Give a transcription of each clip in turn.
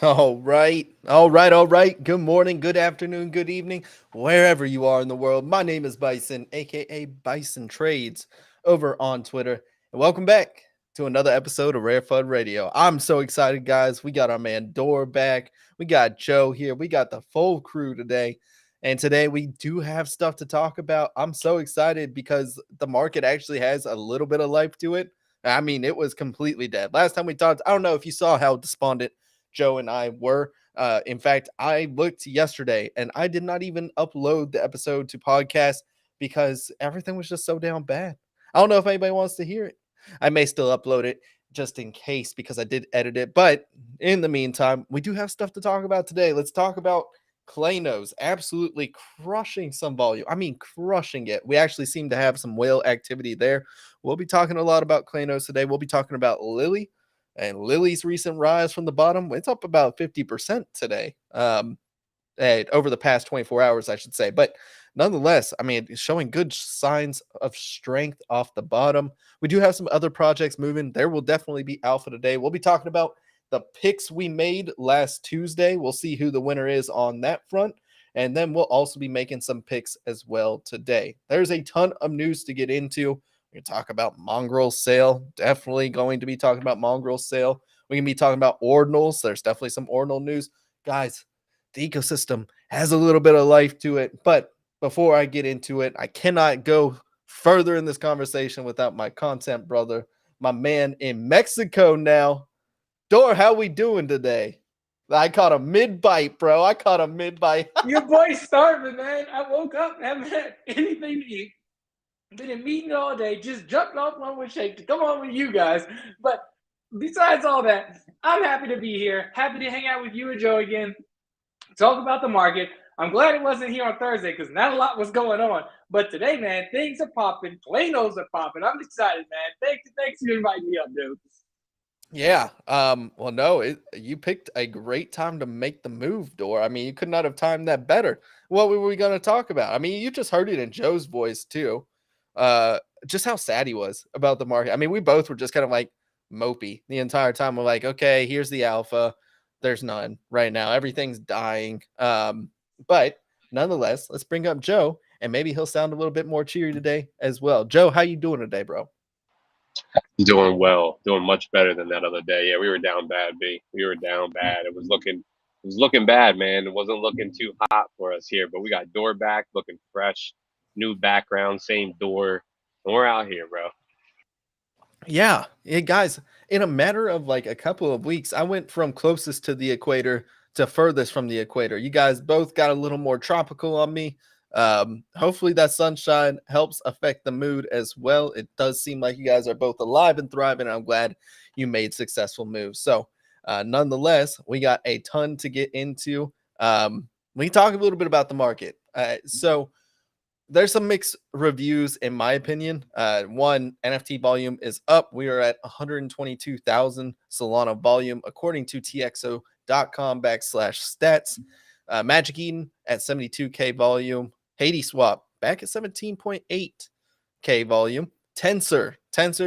All right. All right. All right. Good morning, good afternoon, good evening, wherever you are in the world. My name is Bison, aka Bison Trades, over on Twitter. And welcome back to another episode of RareFUD Radio. I'm so excited, guys. We got our man Dor back. We got Joe here. We got the full crew today. And today we do have stuff to talk about. I'm so excited because the market actually has a little bit of life to it. I mean, it was completely dead. Last time we talked, I don't know if you saw how despondent Joe and I were. In fact, I looked yesterday and I did not even upload the episode to podcast because everything was just so down bad. I don't know if anybody wants to hear it. I may still upload it just in case because I did edit it. But in the meantime, we do have stuff to talk about today. Let's talk about Klanos absolutely crushing some volume. I mean, crushing it. We actually seem to have some whale activity there. We'll be talking a lot about Klanos today. We'll be talking about Lily. And Lily's recent rise from the bottom, it's up about 50% today. Over the past 24 hours, I should say. But nonetheless, I mean, it's showing good signs of strength off the bottom. We do have some other projects moving. There will definitely be alpha today. We'll be talking about the picks we made last Tuesday. We'll see who the winner is on that front. And then we'll also be making some picks as well today. There's a ton of news to get into. We're going to talk about Mongrel Sale. Definitely going to be talking about Mongrel Sale. We're going to be talking about ordinals. There's definitely some ordinal news. Guys, the ecosystem has a little bit of life to it. But before I get into it, I cannot go further in this conversation without my content brother, my man in Mexico now. Dor, how we doing today? I caught a mid-bite, bro. I caught a mid-bite. Your boy's starving, man. I woke up, haven't had anything to eat. Been in meeting all day, just jumped off one with Shake to come on with you guys. But besides all that, I'm happy to be here. Happy to hang out with you and Joe again. Talk about the market. I'm glad it wasn't here on Thursday because not a lot was going on. But today, man, things are popping. Planos are popping. I'm excited, man. Thanks for inviting me up, dude. Yeah. Well, no, you picked a great time to make the move, Door. I mean, you could not have timed that better. What were we going to talk about? I mean, you just heard it in Joe's voice too. Just how sad he was about the market. I mean, we both were just kind of like mopey the entire time. We're like, okay, here's the alpha. There's none right now. Everything's dying. But nonetheless, let's bring up Joe, and maybe he'll sound a little bit more cheery today as well. Joe, how you doing today, bro? Doing well, doing much better than that other day. Yeah, we were down bad, B. We were down bad. It was looking bad, man. It wasn't looking too hot for us here, but we got door back, looking fresh, new background, same door, and we're out here, bro. Yeah, guys, in a matter of like a couple of weeks, I went from closest to the equator to furthest from the equator. You guys both got a little more tropical on me. Hopefully that sunshine helps affect the mood as well. It does seem like you guys are both alive and thriving. I'm glad you made successful moves. So, nonetheless, we got a ton to get into. We can talk a little bit about the market. So there's some mixed reviews in my opinion. One, NFT volume is up. We are at 122,000 Solana volume according to txo.com/stats. Magic Eden at 72k volume. Haiti Swap back at 17.8k volume. Tensor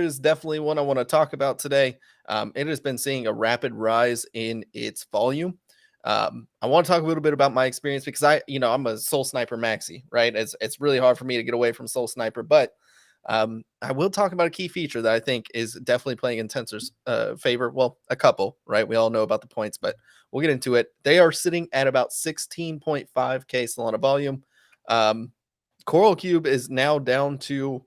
is definitely one I want to talk about today. It has been seeing a rapid rise in its volume. I want to talk a little bit about my experience because I'm a Soul Sniper maxi, right? It's really hard for me to get away from Soul Sniper, but I will talk about a key feature that I think is definitely playing in Tensor's favor. Well, a couple, right? We all know about the points, but we'll get into it. They are sitting at about 16.5k Solana volume. Coral Cube is now down to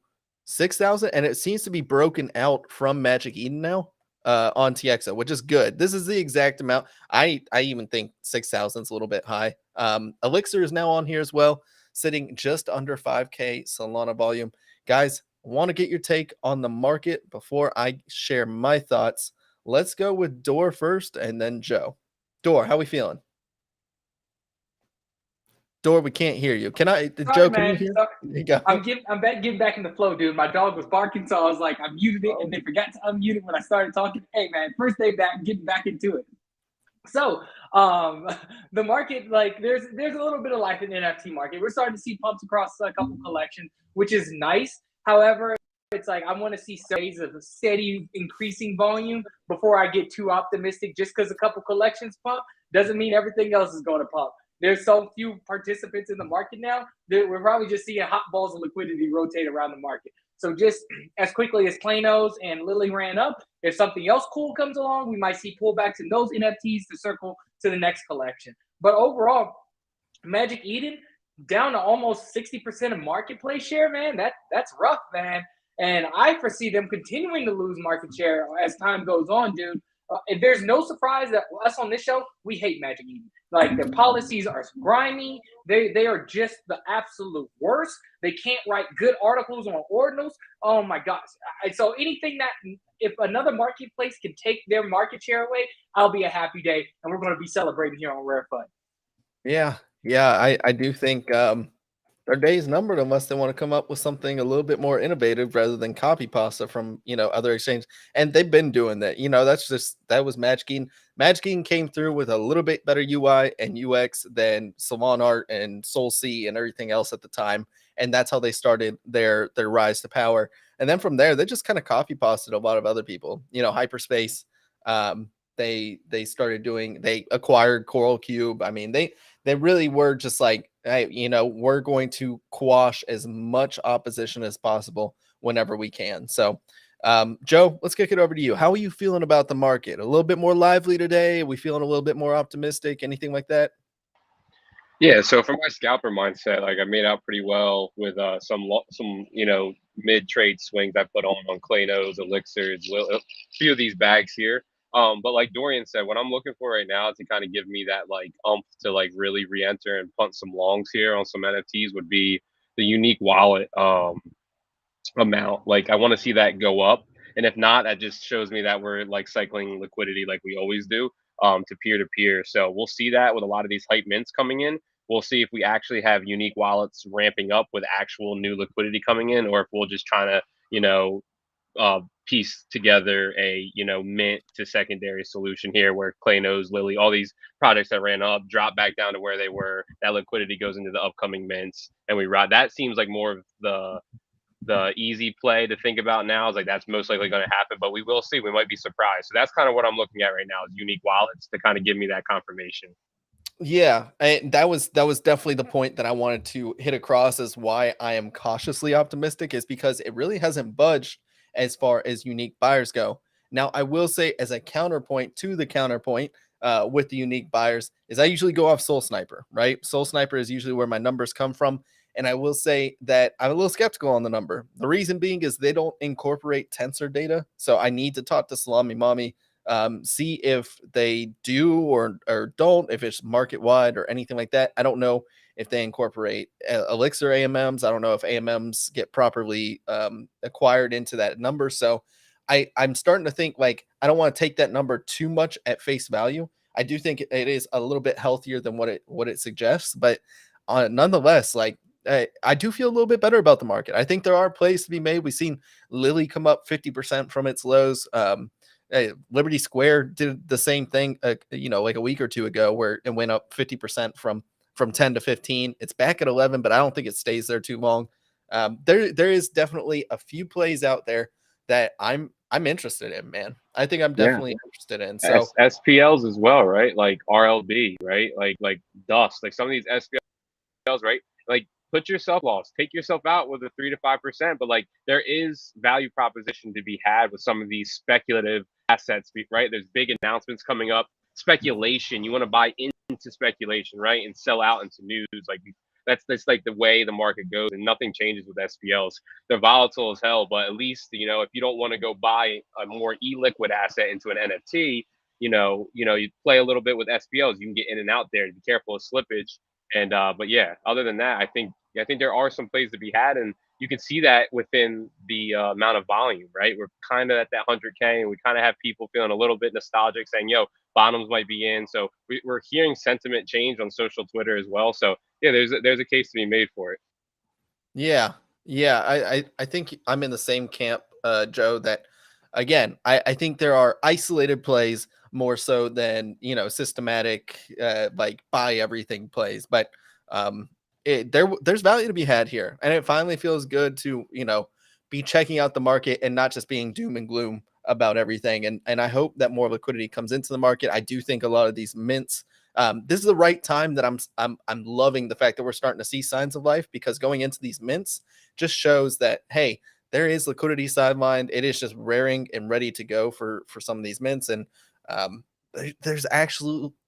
6,000, and it seems to be broken out from Magic Eden now on TXO, which is good. This is the exact amount. I even think 6,000 is a little bit high. Elixir is now on here as well, sitting just under 5k Solana volume. Guys, I want to get your take on the market before I share my thoughts. Let's go with Door first and then Joe. Door, how we feeling? Door, we can't hear you. Can I, Sorry, Joe, man. can you hear? Sorry. There you go. I'm getting back in the flow, dude. My dog was barking, so I was like, I muted it, and they forgot to unmute it when I started talking. Hey, man, first day back, getting back into it. So, the market, like, there's a little bit of life in the NFT market. We're starting to see pumps across a couple collections, which is nice. However, it's like I want to see days of steady increasing volume before I get too optimistic. Just because a couple collections pump doesn't mean everything else is going to pump. There's so few participants in the market now that we're probably just seeing hot balls of liquidity rotate around the market. So just as quickly as Planos and Lily ran up, if something else cool comes along, we might see pullbacks in those NFTs to circle to the next collection. But overall, Magic Eden down to almost 60% of marketplace share, man. That's rough, man. And I foresee them continuing to lose market share as time goes on, dude. And there's no surprise that us on this show, we hate Magic Eden. Like, their policies are grimy. They are just the absolute worst. They can't write good articles on ordinals. Oh my gosh. So anything that, if another marketplace can take their market share away, I'll be a happy day. And we're going to be celebrating here on RareFUD. Yeah, I do think their day's numbered unless they want to come up with something a little bit more innovative rather than copy pasta from other exchanges. And they've been doing that. That was Magic Eden. Magic Eden came through with a little bit better UI and UX than Salon Art and Soul C and everything else at the time. And that's how they started their rise to power. And then from there, they just kind of copy pasted a lot of other people. Hyperspace. They acquired Coral Cube. I mean, they really were just like, hey, we're going to quash as much opposition as possible whenever we can. So, Joe, let's kick it over to you. How are you feeling about the market? A little bit more lively today? Are we feeling a little bit more optimistic? Anything like that? Yeah, so for my scalper mindset, like I made out pretty well with some mid trade swings I put on Clanos, Elixirs, a few of these bags here. But like Dorian said, what I'm looking for right now to kind of give me that like to like really re-enter and punt some longs here on some NFTs would be the unique wallet amount. Like I want to see that go up, and if not, that just shows me that we're like cycling liquidity like we always do to peer to peer. So we'll see that with a lot of these hype mints coming in. we'll see if we actually have unique wallets ramping up with actual new liquidity coming in, or if we'll just try to, piece together a mint to secondary solution here, where Claynos, Lily, all these projects that ran up drop back down to where they were. That liquidity goes into the upcoming mints, and we ride. That seems like more of the easy play to think about now. Is like that's most likely going to happen, but we will see. We might be surprised. So that's kind of what I'm looking at right now, is unique wallets to kind of give me that confirmation. Yeah, and that was definitely the point that I wanted to hit across, as why I am cautiously optimistic, is because it really hasn't budged as far as unique buyers go. Now, I will say, as a counterpoint to the counterpoint with the unique buyers, is I usually go off Soul Sniper, right? Soul Sniper is usually where my numbers come from. And I will say that I'm a little skeptical on the number. The reason being is they don't incorporate tensor data. So I need to talk to Salami Mommy, see if they do or don't, if it's market wide or anything like that. I don't know if they incorporate Elixir AMMs. I don't know if AMMs get properly acquired into that number. So I'm starting to think, like, I don't want to take that number too much at face value. I do think it is a little bit healthier than what it suggests, but nonetheless, like, I do feel a little bit better about the market. I think there are plays to be made. We've seen Lily come up 50% from its lows. Liberty Square did the same thing, like a week or two ago, where it went up 50% from 10 to 15. It's back at 11, but I don't think it stays there too long. There is definitely a few plays out there that I'm interested in, man. I think I'm Yeah. definitely interested in. So SPLs as well, right? Like RLB, right? Like Dust, like some of these SPLs, right? Like put yourself lost, take yourself out with a 3 to 5%, but like there is value proposition to be had with some of these speculative assets, right? There's big announcements coming up, speculation. You want to buy into speculation, right, and sell out into news. Like that's like the way the market goes, and nothing changes with SPLs. They're volatile as hell, but at least if you don't want to go buy a more illiquid asset into an NFT, you play a little bit with SPLs. You can get in and out there. Be careful of slippage. And but yeah, other than that, I think there are some plays to be had, and you can see that within the amount of volume, right? We're kind of at that 100K, and we kind of have people feeling a little bit nostalgic, saying, "Yo, bottoms might be in." So we're hearing sentiment change on social Twitter as well. So yeah, there's a case to be made for it. yeah, yeah, I think I'm in the same camp, Joe. That again, I think there are isolated plays more so than systematic, like buy everything plays. But there's value to be had here, and it finally feels good to be checking out the market and not just being doom and gloom about everything. And I hope that more liquidity comes into the market. I do think a lot of these mints. This is the right time that I'm loving the fact that we're starting to see signs of life, because going into these mints just shows that, hey, there is liquidity sidelined. It is just raring and ready to go for some of these mints, and there's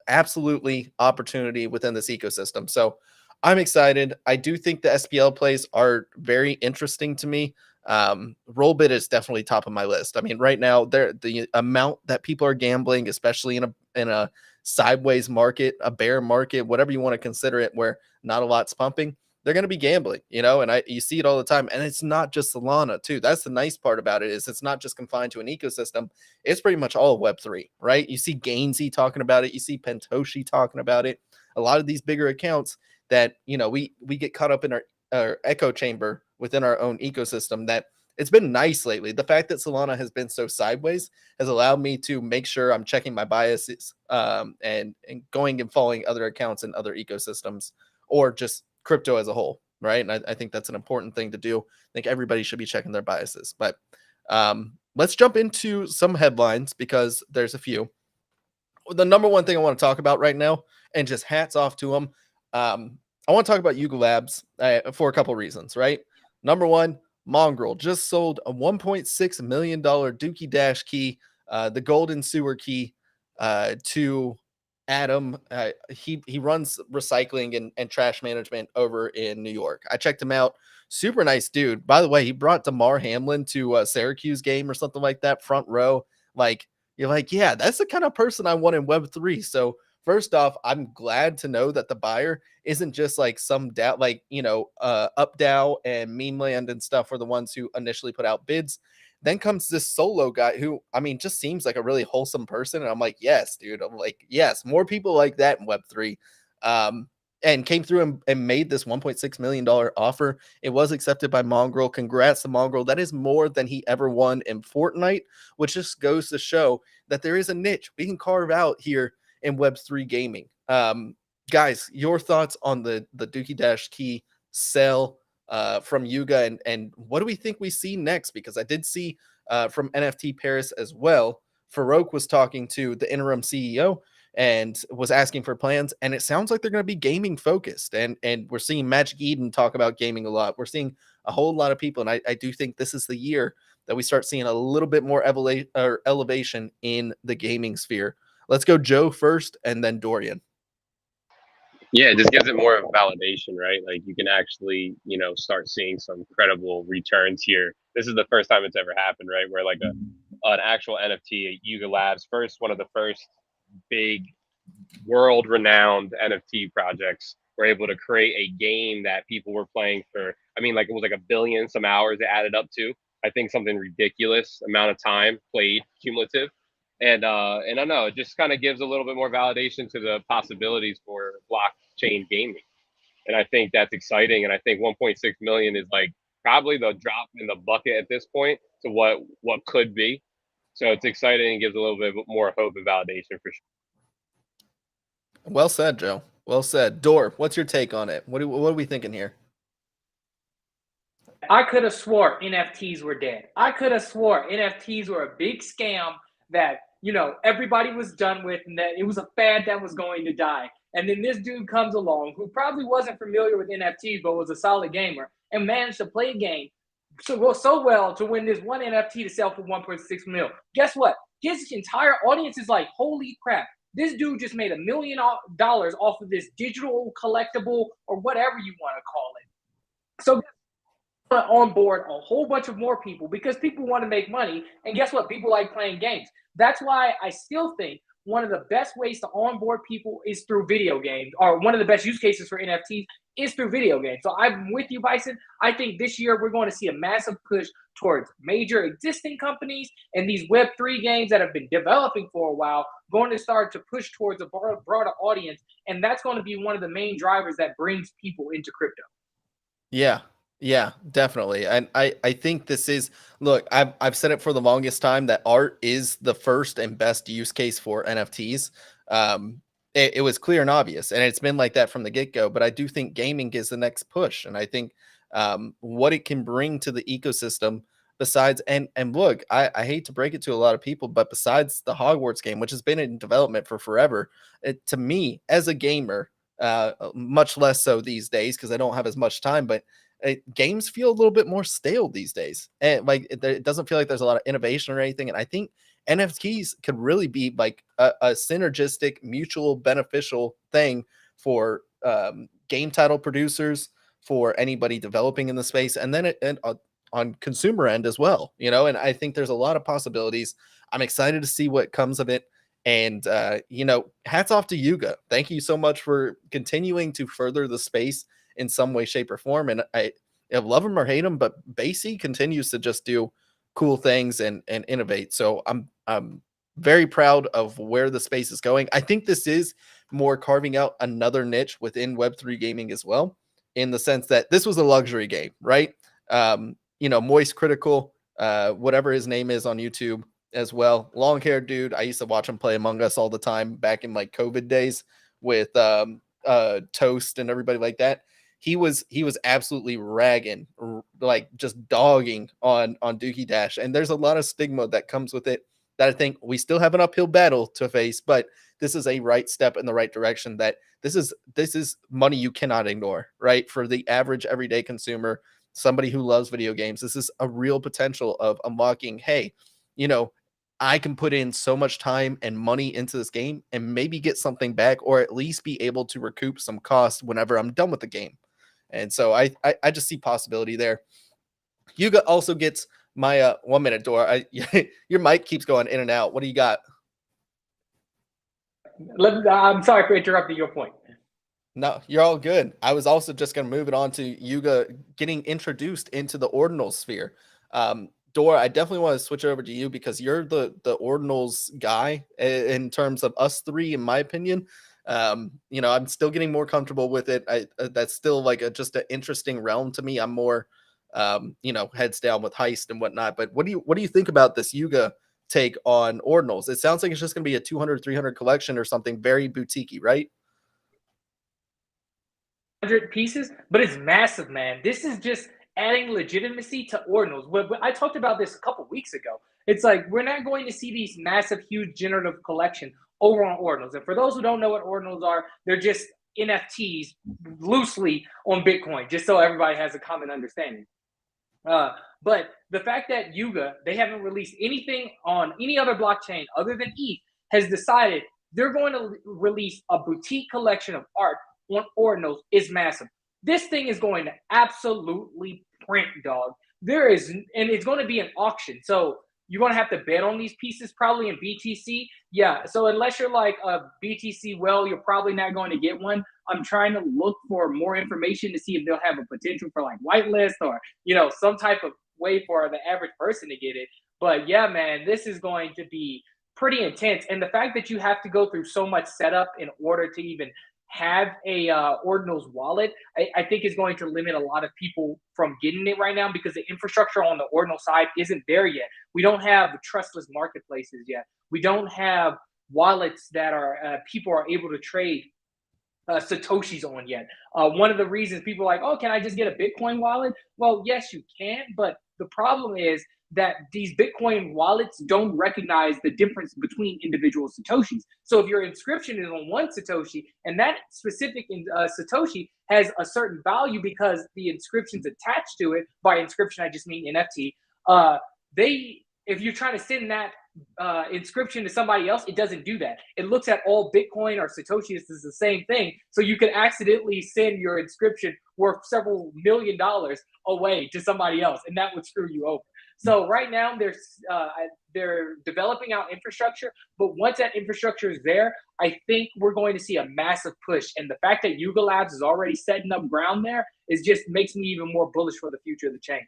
absolutely opportunity within this ecosystem. So I'm excited. I do think the SPL plays are very interesting to me. Rollbit is definitely top of my list. I mean, right now, the amount that people are gambling, especially in a sideways market, a bear market, whatever you want to consider it, where not a lot's pumping, they're going to be gambling, and you see it all the time. And it's not just Solana too. That's the nice part about it, is it's not just confined to an ecosystem. It's pretty much all Web3, right? You see Gainsey talking about it. You see Pentoshi talking about it. A lot of these bigger accounts that, we get caught up in our echo chamber within our own ecosystem, that it's been nice lately. The fact that Solana has been so sideways has allowed me to make sure I'm checking my biases, and going and following other accounts in other ecosystems, or just crypto as a whole, right? And I think that's an important thing to do. I think everybody should be checking their biases. But let's jump into some headlines, because there's a few. The number one thing I want to talk about right now, and just hats off to them, I want to talk about Yuga Labs for a couple reasons, right? Number one, Mongrel just sold a $1.6 million Dookie Dash key, the golden sewer key, to Adam. He runs recycling and trash management over in New York. I checked him out. Super nice dude. By the way, he brought DeMar Hamlin to a Syracuse game or something like that, front row. Like, you're like, yeah, that's the kind of person I want in Web3. So first off, I'm glad to know that the buyer isn't just like some DAO, like, UpDAO and Meme Land and stuff were the ones who initially put out bids. Then comes this solo guy who, I mean, just seems like a really wholesome person. And I'm like, yes, dude. I'm like, yes, more people like that in Web3. and came through and made this $1.6 million offer. It was accepted by Mongrel. Congrats to Mongrel. That is more than he ever won in Fortnite, which just goes to show that there is a niche we can carve out here in Web3 gaming. Guys, your thoughts on the Dookie Dash Key sell from Yuga, and what do we think we see next? Because I did see from NFT Paris as well, Farouk was talking to the interim CEO and was asking for plans, and it sounds like they're going to be gaming focused, and we're seeing Magic Eden talk about gaming a lot. We're seeing a whole lot of people, and I do think this is the year that we start seeing a little bit more elevation in the gaming sphere. Let's go Joe first, and then Dorian. Yeah, it just gives it more of validation, right? Like you can actually, start seeing some credible returns here. This is the first time it's ever happened, right? Where like an actual NFT, Yuga Labs, one of the first big world-renowned NFT projects, were able to create a game that people were playing for. I mean, like it was like 1 billion some hours it added up to. I think something ridiculous amount of time played cumulative. And I don't know, it just kind of gives a little bit more validation to the possibilities for blockchain gaming. And I think that's exciting. And I think 1.6 million is like probably the drop in the bucket at this point to what could be. So it's exciting and gives a little bit more hope and validation for sure. Well said, Joe. Well said. Dor, what's your take on it? What are we thinking here? I could have swore NFTs were dead. I could have swore NFTs were a big scam that, everybody was done with, and that it was a fad that was going to die. And then this dude comes along who probably wasn't familiar with NFTs, but was a solid gamer and managed to play a game so well to win this one NFT to sell for 1.6 mil. Guess what? His entire audience is like, holy crap. This dude just made $1 million off of this digital collectible or whatever you want to call it. So on board a whole bunch of more people because people want to make money. And guess what? People like playing games. That's why I still think one of the best ways to onboard people is through video games, or one of the best use cases for NFTs is through video games. So I'm with you, Bison. I think this year we're going to see a massive push towards major existing companies and these Web3 games that have been developing for a while going to start to push towards a broader audience. And that's going to be one of the main drivers that brings people into crypto. Yeah, definitely. And I think this is, look, I've said it for the longest time that art is the first and best use case for NFTs. It was clear and obvious, and it's been like that from the get-go, but I do think gaming is the next push. And I think what it can bring to the ecosystem besides, and look, I hate to break it to a lot of people, but besides the Hogwarts game, which has been in development for forever, to me as a gamer, much less so these days because I don't have as much time, but games feel a little bit more stale these days, and like it doesn't feel like there's a lot of innovation or anything. And I think NFTs could really be like a synergistic, mutual beneficial thing for game title producers, for anybody developing in the space, and then on consumer end as well. And I think there's a lot of possibilities. I'm excited to see what comes of it. And hats off to Yuga. Thank you so much for continuing to further the space in some way, shape, or form. And I love him or hate him, but Basie continues to just do cool things and innovate. So I'm very proud of where the space is going. I think this is more carving out another niche within Web3 gaming as well, in the sense that this was a luxury game, right? Moist Critical, whatever his name is on YouTube as well. Long-haired dude. I used to watch him play Among Us all the time back in like COVID days with Toast and everybody like that. He was absolutely ragging, like just dogging on Dookie Dash. And there's a lot of stigma that comes with it that I think we still have an uphill battle to face, but this is a right step in the right direction. That this is money you cannot ignore, right? For the average everyday consumer, somebody who loves video games, this is a real potential of unlocking, hey, I can put in so much time and money into this game and maybe get something back, or at least be able to recoup some costs whenever I'm done with the game. And so I just see possibility there. Yuga also gets my 1 minute, Dora. Your mic keeps going in and out. What do you got? I'm sorry for interrupting your point. No, you're all good. I was also just going to move it on to Yuga getting introduced into the ordinal sphere. Dora, I definitely want to switch over to you because you're the ordinals guy in terms of us three, in my opinion. You know, I'm still getting more comfortable with it. That's still like just an interesting realm to me. I'm more, you know, heads down with heist and whatnot. But what do you think about this Yuga take on ordinals? It sounds like it's just going to be a 200, 300 collection or something very boutiquey, right? 100 pieces, but it's massive, man. This is just adding legitimacy to ordinals. I talked about this a couple weeks ago. It's like we're not going to see these massive, huge generative collection over on ordinals. And for those who don't know what ordinals are, they're just NFTs loosely on Bitcoin, just so everybody has a common understanding. But the fact that Yuga, they haven't released anything on any other blockchain other than ETH, has decided they're going to release a boutique collection of art on ordinals is massive. This thing is going to absolutely print, dog. And it's going to be an auction. So you're going to have to bet on these pieces probably in BTC. Yeah. So unless you're like a BTC well, you're probably not going to get one. I'm trying to look for more information to see if they'll have a potential for like whitelist or, you know, some type of way for the average person to get it. But yeah, man, this is going to be pretty intense. And the fact that you have to go through so much setup in order to even have a ordinals wallet, I think is going to limit a lot of people from getting it right now because the infrastructure on the ordinal side isn't there yet. We don't have trustless marketplaces yet. We don't have wallets that are people are able to trade Satoshis on yet. One of the reasons people are like, oh, can I just get a Bitcoin wallet? Well, yes, you can, but the problem is that these Bitcoin wallets don't recognize the difference between individual Satoshis. So if your inscription is on one Satoshi and that specific Satoshi has a certain value because the inscription's attached to it, by inscription, I just mean NFT, if you're trying to send that inscription to somebody else, it doesn't do that. It looks at all Bitcoin or Satoshis as the same thing. So you could accidentally send your inscription worth several $1 million away to somebody else, and that would screw you over. So right now they're developing out infrastructure, but once that infrastructure is there, I think we're going to see a massive push. And the fact that Yuga Labs is already setting up ground there is just makes me even more bullish for the future of the chain.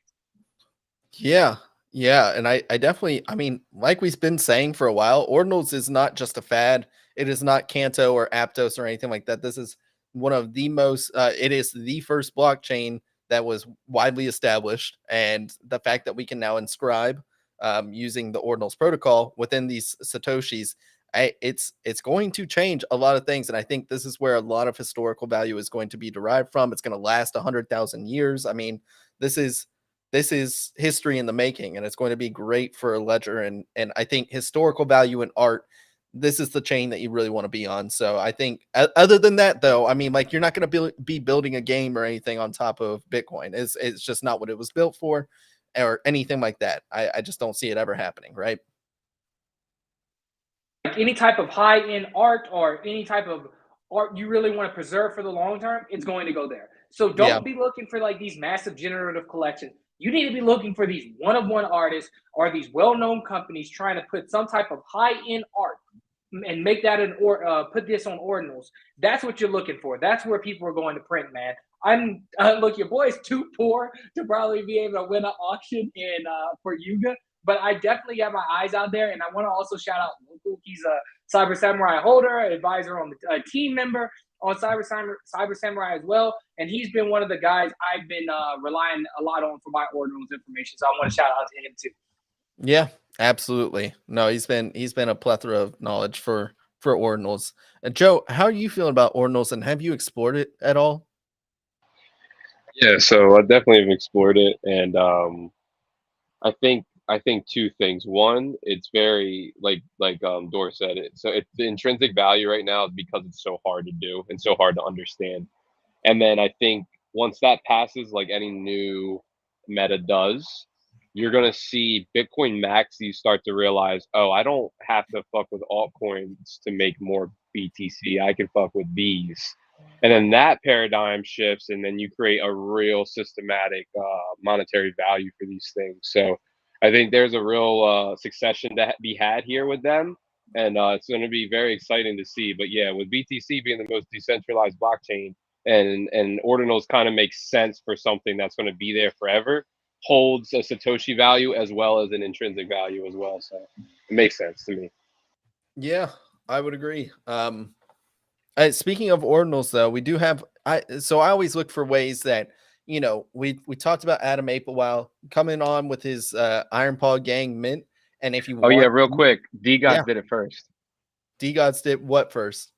Yeah. Yeah. And I definitely, I mean, like we've been saying for a while, ordinals is not just a fad. It is not Kanto or Aptos or anything like that. This is one of the most, it is the first blockchain that was widely established. And the fact that we can now inscribe using the ordinals protocol within these Satoshis, it's going to change a lot of things. And I think this is where a lot of historical value is going to be derived from. It's going to last 100,000 years. I mean, this is history in the making, and it's going to be great for a ledger. And I think historical value in art, this is the chain that you really want to be on. So I think other than that, though, I mean, like you're not going to be building a game or anything on top of Bitcoin. It's just not what it was built for or anything like that. I just don't see it ever happening. Right. Like any type of high-end art or any type of art you really want to preserve for the long term, it's going to go there. So don't be looking for like these massive generative collections. You need to be looking for these one-of-one artists or these well-known companies trying to put some type of high-end art and make that put this on ordinals. That's what you're looking for. That's where people are going to print, man. Look, your boy's too poor to probably be able to win an auction for Yuga, but I definitely got my eyes out there, and I want to also shout out Local. He's a Cyber Samurai holder, advisor on the team member on Cyber Samurai as well, and he's been one of the guys I've been relying a lot on for my ordinals information. So I want to shout out to him too. Yeah, absolutely. No, he's been a plethora of knowledge for ordinals. Joe, how are you feeling about ordinals, and have you explored it at all? Yeah, so I definitely have explored it, and I think two things. One, it's very like Dor said it. So it's the intrinsic value right now because it's so hard to do and so hard to understand. And then I think once that passes, like any new meta does, you're gonna see Bitcoin maxis start to realize, oh, I don't have to fuck with altcoins to make more BTC. I can fuck with these. And then that paradigm shifts, and then you create a real systematic monetary value for these things. So I think there's a real succession to be had here with them, and it's going to be very exciting to see. But yeah, with BTC being the most decentralized blockchain, and ordinals kind of makes sense for something that's going to be there forever, holds a Satoshi value as well as an intrinsic value as well. So it makes sense to me. Yeah, I would agree. Speaking of ordinals, though, we do have. So I always look for ways that we talked about Adam Applewhile coming on with his Iron Paw Gang mint, and if you Oh yeah, want, real quick, D-Gods yeah, did it first. D-Gods did what first?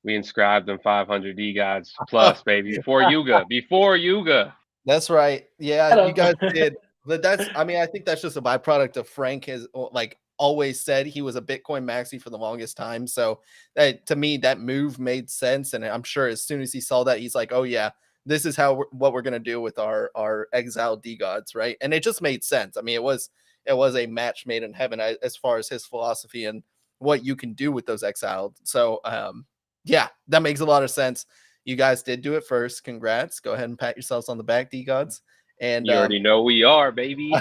We inscribed them 500 D-Gods plus, baby, before Yuga. That's right. Yeah, Shut you guys up. did. But I mean, I think that's just a byproduct of Frank has like always said he was a Bitcoin maxi for the longest time. So to me, that move made sense. And I'm sure as soon as he saw that, he's like, oh yeah, this is what we're gonna do with our exiled D-Gods, right? And it just made sense. I mean, it was a match made in heaven as far as his philosophy and what you can do with those exiled. So yeah, that makes a lot of sense. You guys did do it first. Congrats. Go ahead and pat yourselves on the back, D-Gods. And You already know we are, baby.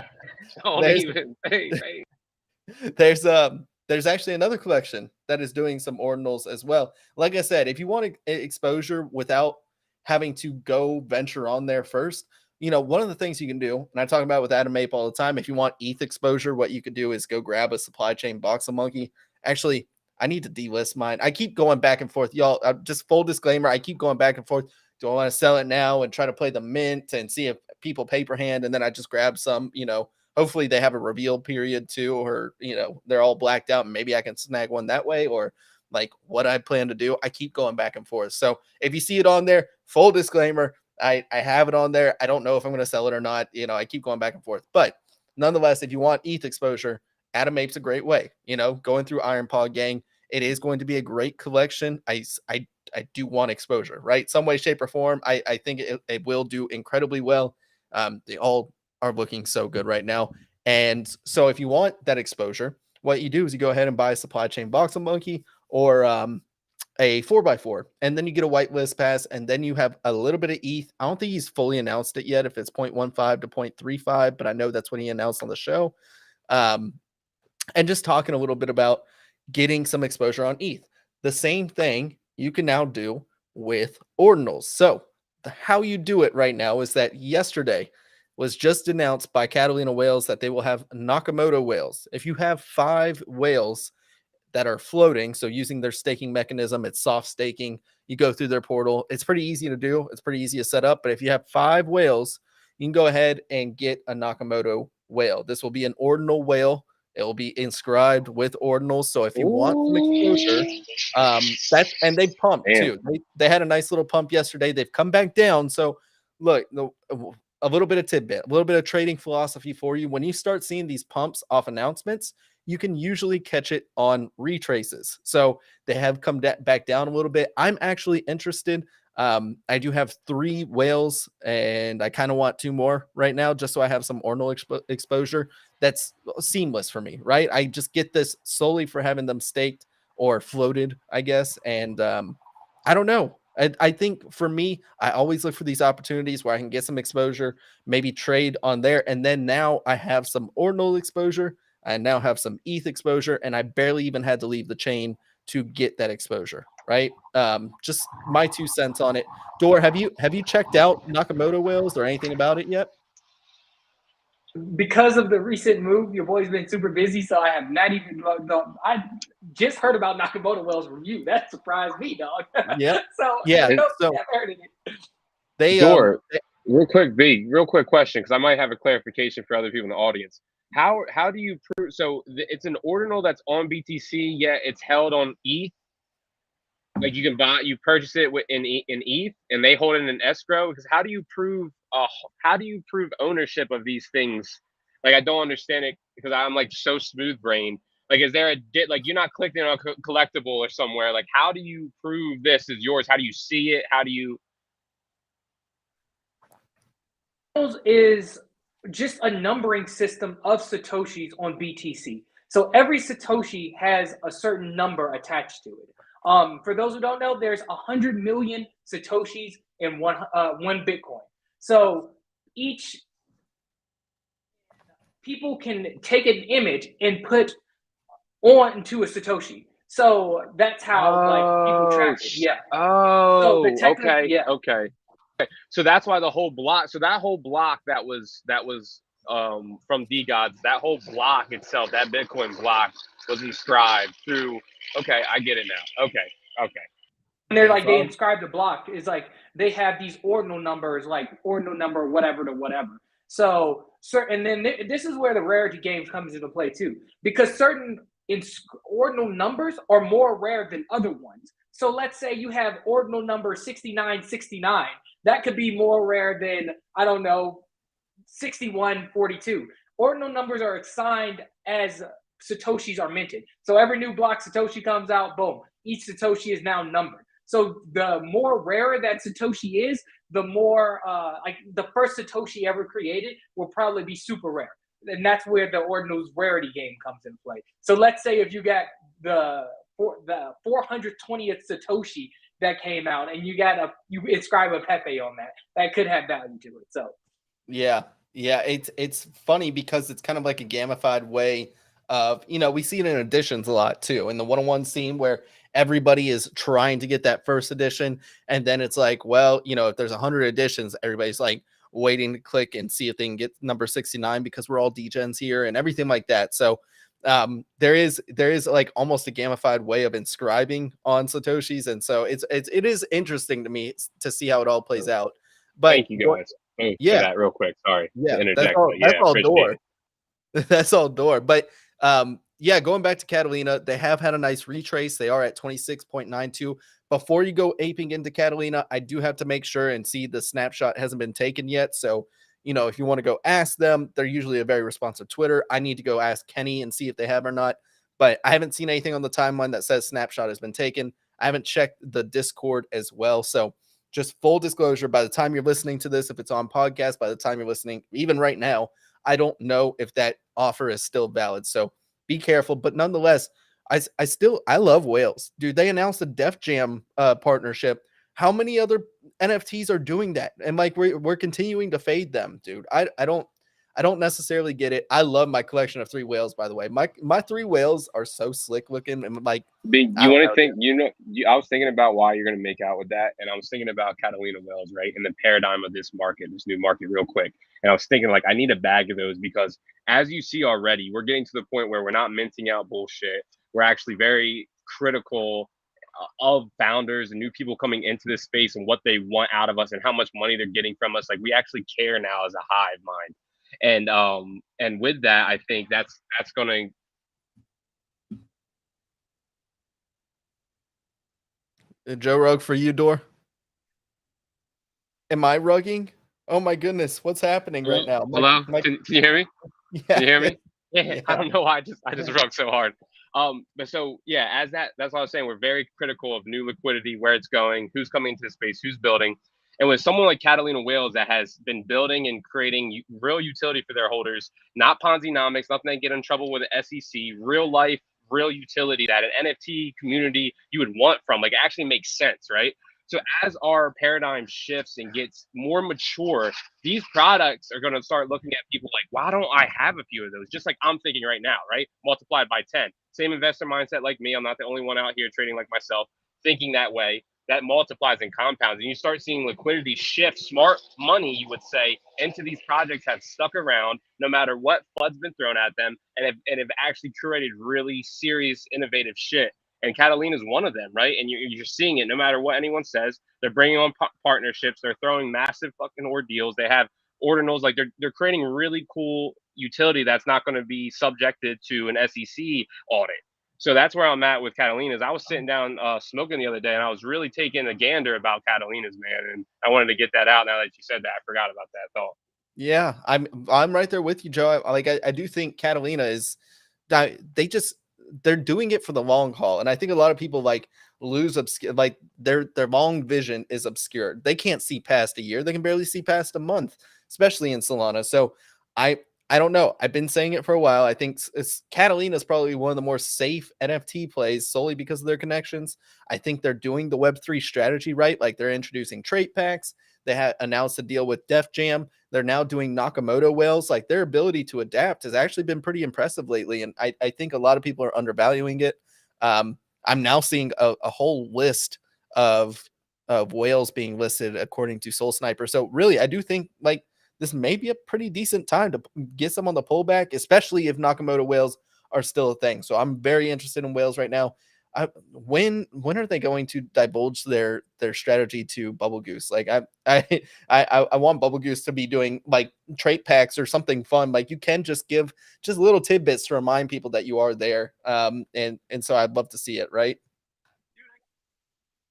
Don't there's even hey. there's actually another collection that is doing some ordinals as well. Like I said, if you want exposure without having to go venture on there first, one of the things you can do, and I talk about with Adam Ape all the time, if you want ETH exposure, what you could do is go grab a supply chain box of monkey. Actually, I need to delist mine. I keep going back and forth. Y'all, just full disclaimer, I keep going back and forth. Do I want to sell it now and try to play the mint and see if people paper hand? And then I just grab some, hopefully they have a reveal period too, or, they're all blacked out and maybe I can snag one that way, or like what I plan to do. I keep going back and forth. So if you see it on there, full disclaimer, I have it on there. I don't know if I'm going to sell it or not. I keep going back and forth, but nonetheless, if you want ETH exposure, Adam Ape's a great way, going through Iron Paw Gang. It is going to be a great collection. I do want exposure, right? Some way, shape, or form. I think it will do incredibly well. They all are looking so good right now. And so if you want that exposure, what you do is you go ahead and buy a supply chain box of monkey or a 4x4, and then you get a whitelist pass, and then you have a little bit of ETH. I don't think he's fully announced it yet if it's 0.15 to 0.35, but I know that's what he announced on the show. And just talking a little bit about getting some exposure on ETH. The same thing you can now do with ordinals. So how you do it right now is that yesterday was just announced by Catalina Whales that they will have Nakamoto whales. If you have 5 whales that are floating, so using their staking mechanism, it's soft staking. You go through their portal. It's pretty easy to do. It's pretty easy to set up. But if you have 5 whales, you can go ahead and get a Nakamoto whale. This will be an ordinal whale. It will be inscribed with ordinals. So if you want some exposure, and they pumped too. They had a nice little pump yesterday. They've come back down. So look, a little bit of tidbit, a little bit of trading philosophy for you. When you start seeing these pumps off announcements, you can usually catch it on retraces. So they have come back down a little bit. I'm actually interested. I do have 3 whales and I kind of want 2 more right now, just so I have some ordinal exposure. That's seamless for me, right? I just get this solely for having them staked or floated, I guess. And I don't know. I think for me, I always look for these opportunities where I can get some exposure, maybe trade on there. And then now I have some ordinal exposure. I now have some ETH exposure, and I barely even had to leave the chain to get that exposure, right? Just my 2 cents on it. Dor, have you checked out Nakamoto whales or anything about it yet? Because of the recent move, your boy's been super busy, so I have not even. I just heard about Nakamoto whales from you. That surprised me, dog. Yeah. So yeah. So I've heard of it. Dor, real quick question, because I might have a clarification for other people in the audience. How do you prove? So it's an ordinal that's on BTC, yet it's held on ETH. Like you purchase it in ETH, and they hold it in an escrow. Because how do you prove ownership of these things? Like I don't understand it because I'm like so smooth brained. Like is there like you're not clicking on a collectible or somewhere? Like how do you prove this is yours? How do you see it? How do you? Is just a numbering system of Satoshis on BTC. So every Satoshi has a certain number attached to it. For those who don't know, there's 100 million Satoshis in one Bitcoin. So each people can take an image and put onto a Satoshi. So that's how people track it. Yeah. Oh, so okay. Yeah. Okay. So that's why the whole block. So that whole block that was from D-Gods, that whole block itself, that Bitcoin block was inscribed through. Okay, I get it now. Okay. And they're like, they inscribe the block is like they have these ordinal numbers, like ordinal number whatever to whatever. So and then this is where the rarity games comes into play too, because certain ordinal numbers are more rare than other ones. So let's say you have ordinal number 6969. That could be more rare than, I don't know, 6142. Ordinal numbers are assigned as Satoshis are minted. So every new block Satoshi comes out, boom, each Satoshi is now numbered. So the more rare that Satoshi is, the more like the first Satoshi ever created will probably be super rare. And that's where the ordinals rarity game comes into play. So let's say if you got the 420th Satoshi that came out, and you inscribe a Pepe on that could have value to it. So yeah, it's funny because it's kind of like a gamified way of, we see it in editions a lot too, in the one-on-one scene where everybody is trying to get that first edition, and then it's like, well, if there's 100 editions, everybody's like waiting to click and see if they can get number 69 because we're all degens here and everything like that. So there is like almost a gamified way of inscribing on Satoshis, and so it is interesting to me to see how it all plays out. But thank you guys for that real quick. Sorry to interject. That's all door. That's all door. But going back to Catalina, they have had a nice retrace. They are at 26.92. Before you go aping into Catalina, I do have to make sure and see the snapshot hasn't been taken yet. So, if you want to go ask them, they're usually a very responsive Twitter. I need to go ask Kenny and see if they have or not. But I haven't seen anything on the timeline that says snapshot has been taken. I haven't checked the Discord as well. So just full disclosure, by the time you're listening to this, if it's on podcast, by the time you're listening, even right now, I don't know if that offer is still valid. So be careful. But nonetheless, I love whales. Dude, they announced a Def Jam partnership. How many other NFTs are doing that? And like we're continuing to fade them, dude. I don't necessarily get it. I love my collection of 3 whales, by the way. My 3 whales are so slick looking, and like you want to think, I was thinking about why you're going to make out with that, and I was thinking about Catalina whales, right? And the paradigm of this market, this new market, real quick. And I was thinking, like, I need a bag of those because, as you see already, we're getting to the point where we're not minting out bullshit. We're actually very critical of founders and new people coming into this space and what they want out of us and how much money they're getting from us. Like, we actually care now as a hive mind. And with that, I think that's going to Joe Rug for you, Door. Am I rugging? Oh my goodness, what's happening right now? Hello, can you hear me? Yeah. Can you hear me? Yeah. I don't know why I just rugged so hard. But so yeah, that's what I was saying. We're very critical of new liquidity, where it's going, who's coming into the space, who's building. And with someone like Catalina Whales that has been building and creating real utility for their holders, not Ponzi-nomics, nothing that get in trouble with the SEC, real life, real utility that an NFT community you would want from, like, it actually makes sense, right? So as our paradigm shifts and gets more mature, these products are going to start looking at people like, why don't I have a few of those? Just like I'm thinking right now, right? Multiplied by 10. Same investor mindset like me. I'm not the only one out here trading like myself, thinking that way. That multiplies and compounds, and you start seeing liquidity shift, smart money, you would say, into these projects have stuck around no matter what FUD's been thrown at them, and have actually curated really serious, innovative shit. And Catalina is one of them, right? And you're seeing it no matter what anyone says. They're bringing on partnerships. They're throwing massive fucking ordeals. They have ordinals. Like, they're creating really cool utility that's not going to be subjected to an SEC audit. So that's where I'm at with Catalinas. I was sitting down smoking the other day, and I was really taking a gander about Catalinas, man. And I wanted to get that out now that you said that. I forgot about that thought. Yeah, I'm right there with you, Joe. I do think Catalina is they're doing it for the long haul, and I think a lot of people lose their long vision is obscured. They can't see past a year. They can barely see past a month, especially in Solana. So I don't know. I've been saying it for a while. I think Catalina is probably one of the more safe NFT plays solely because of their connections. I think they're doing the Web3 strategy right. Like, they're introducing trait packs. They had announced a deal with Def Jam. They're now doing Nakamoto whales. Like, their ability to adapt has actually been pretty impressive lately. And I think a lot of people are undervaluing it. I'm now seeing a whole list of whales being listed according to Soul Sniper. So really, I do think this may be a pretty decent time to get some on the pullback, especially if Nakamoto whales are still a thing. So I'm very interested in whales right now. when are they going to divulge their strategy to Bubble Goose? Like I want Bubble Goose to be doing like trait packs or something fun. Like you can just give just little tidbits to remind people that you are there. And so I'd love to see it, right?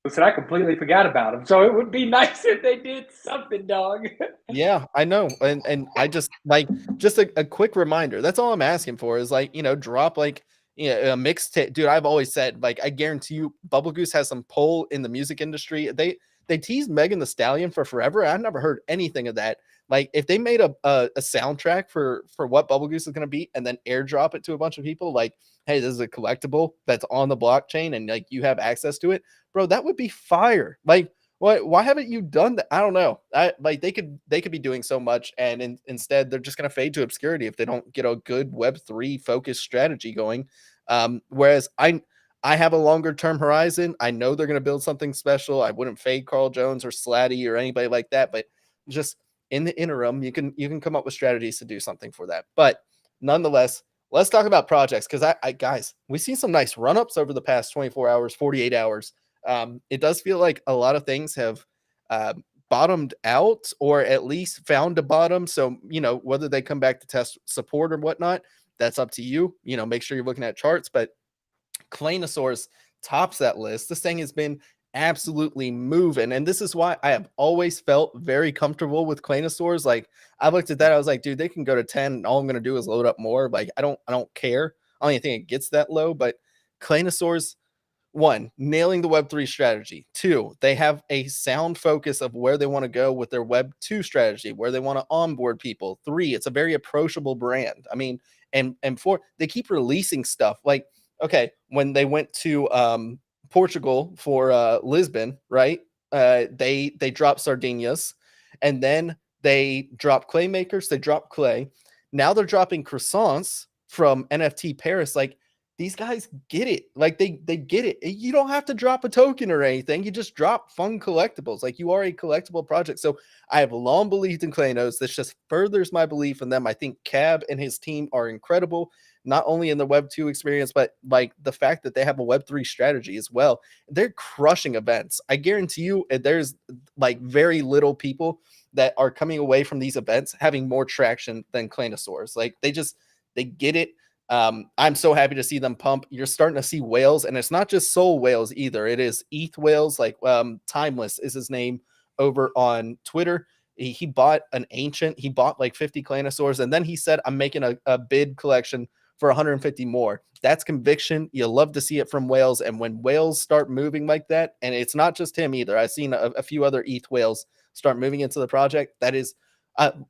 So I completely forgot about them. So it would be nice if they did something, dog. Yeah, I know. And I just like just a quick reminder. That's all I'm asking for is like, drop like a mixtape. Dude, I've always said, like, I guarantee you Bubble Goose has some pull in the music industry. They teased Megan Thee Stallion for forever. I've never heard anything of that. Like if they made a soundtrack for what Bubble Goose is gonna be and then airdrop it to a bunch of people, like, hey, this is a collectible that's on the blockchain and like you have access to it, bro, that would be fire. Like why haven't you done that? I don't know. Like they could be doing so much, and instead they're just gonna fade to obscurity if they don't get a good Web3 focused strategy going. Whereas I have a longer term horizon. I know they're gonna build something special. I wouldn't fade Carl Jones or Slatty or anybody like that, but just in the interim, you can come up with strategies to do something for that. But nonetheless, let's talk about projects because I guys, we see some nice run ups over the past 24 hours, 48 hours. It does feel like a lot of things have bottomed out or at least found a bottom. So, whether they come back to test support or whatnot, that's up to you. Make sure you're looking at charts, but Claynosaurus tops that list. This thing has been absolutely moving. And this is why I have always felt very comfortable with Claynosaurs. Like I looked at that, I was like, dude, they can go to 10 and all I'm going to do is load up more. Like I don't care. I don't even think it gets that low, but Claynosaurs, one, nailing the Web3 strategy. Two, they have a sound focus of where they want to go with their Web2 strategy, where they want to onboard people. Three, it's a very approachable brand. I mean, and four, they keep releasing stuff. Like, when they went to Portugal for Lisbon, right? They dropped Sardinias, and then they dropped clay makers. They dropped clay. Now they're dropping croissants from NFT Paris. Like these guys get it. Like they get it. You don't have to drop a token or anything. You just drop fun collectibles. Like you are a collectible project. So I have long believed in Claynos. This just furthers my belief in them. I think Cab and his team are incredible, not only in the Web 2 experience, but like the fact that they have a Web 3 strategy as well. They're crushing events. I guarantee you there's like very little people that are coming away from these events having more traction than Claynosaurs. Like they get it. I'm so happy to see them pump. You're starting to see whales, and it's not just soul whales either. It is ETH whales, like Timeless is his name over on Twitter. He bought an ancient. He bought like 50 Claynosaurs, and then he said, I'm making a bid collection for 150 more. That's conviction. You love to see it from whales. And when whales start moving like that, and it's not just him either, I've seen a few other ETH whales start moving into the project. That is,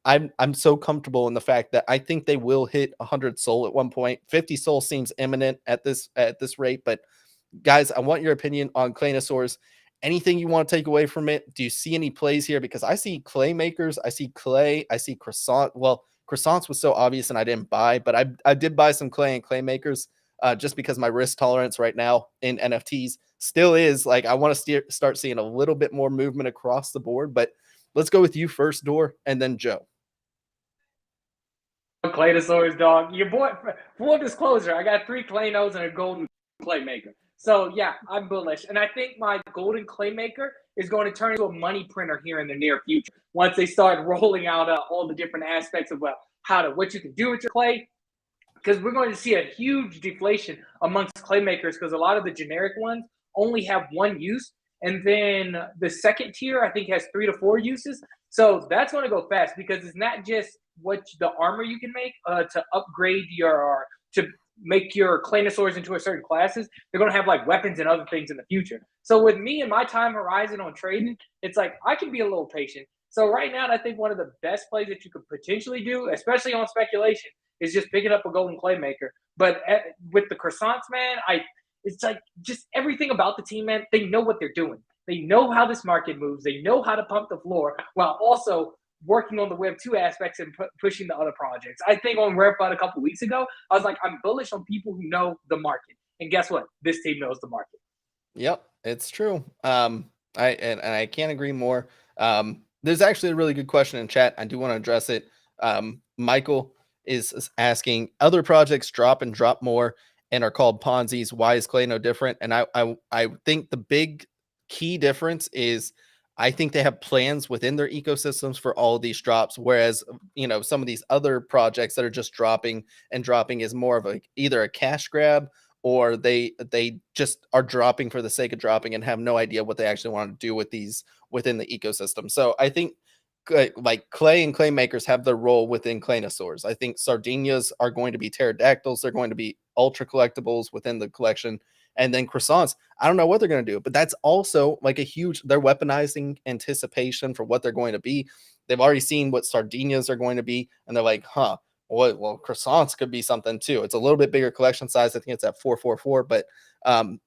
I'm so comfortable in the fact that I think they will hit 100 soul at one point. 50 soul seems imminent at this rate. But guys, I want your opinion on Claynosaurs. Anything you want to take away from it? Do you see any plays here? Because I see clay makers, I see clay, I see croissant. Well, croissants was so obvious and I didn't buy, but I did buy some clay and clay makers just because my risk tolerance right now in NFTs still is like I want to start seeing a little bit more movement across the board. But let's go with you first, Door, and then Joe. Claynosaurs, dog. Your boy, full disclosure, I got 3 Claynos and a golden clay maker. So yeah, I'm bullish. And I think my golden clay maker is going to turn into a money printer here in the near future. Once they start rolling out all the different aspects of what you can do with your clay, because we're going to see a huge deflation amongst clay makers because a lot of the generic ones only have one use. And then the second tier, I think, has 3 to 4 uses. So that's going to go fast because it's not just what the armor you can make to upgrade to make your Claynosaurs into a certain classes. They're going to have like weapons and other things in the future. So with me and my time horizon on trading, it's like I can be a little patient. So right now, I think one of the best plays that you could potentially do, especially on speculation, is just picking up a golden clay maker. But with the croissants, man, it's like just everything about the team, man. They know what they're doing. They know how this market moves. They know how to pump the floor while also working on the Web 2 aspects and pushing the other projects. I think on RareFUD a couple weeks ago, I was like, I'm bullish on people who know the market. And guess what? This team knows the market. Yep, it's true. I can't agree more. There's actually a really good question in chat. I do want to address it. Michael is asking, other projects drop and drop more. and are called Ponzi's. Why is Clay no different? And I think the big key difference is I think they have plans within their ecosystems for all of these drops, whereas some of these other projects that are just dropping is more of either a cash grab, or they just are dropping for the sake of dropping and have no idea what they actually want to do with these within the ecosystem. So I think like Clay and clay makers have their role within Claynosaurs. I think Sardinias are going to be pterodactyls. They're going to be ultra collectibles within the collection. And then croissants, I don't know what they're going to do, but that's also like they're weaponizing anticipation for what they're going to be. They've already seen what Sardinias are going to be, and they're like, well, croissants could be something too. It's a little bit bigger collection size. I think it's at 444, but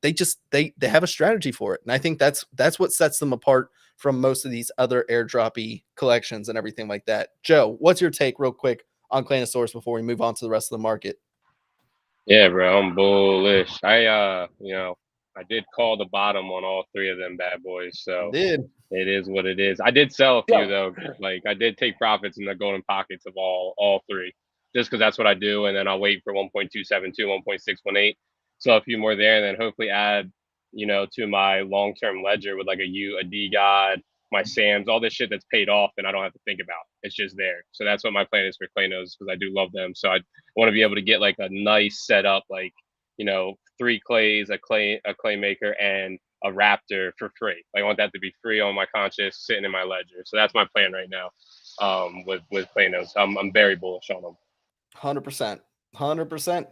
they have a strategy for it. And I think that's what sets them apart from most of these other airdroppy collections and everything like that. Joe, what's your take real quick on Claynosaurus before we move on to the rest of the market? Yeah, bro, I'm bullish. I did call the bottom on all three of them bad boys, so it is what it is. I did sell a few though. Like I did take profits in the golden pockets of all three, just because that's what I do, and then I'll wait for 1.272, 1.618, so a few more there, and then hopefully add, to my long-term ledger with like a D God, my Sams, all this shit that's paid off and I don't have to think about. It's just there. So that's what my plan is for Claynos, because I do love them. So I want to be able to get like a nice setup, like 3 clays, a clay maker, and a raptor for free. I want that to be free on my conscious, sitting in my ledger. So that's my plan right now. With Claynos, I'm very bullish on them. 100%.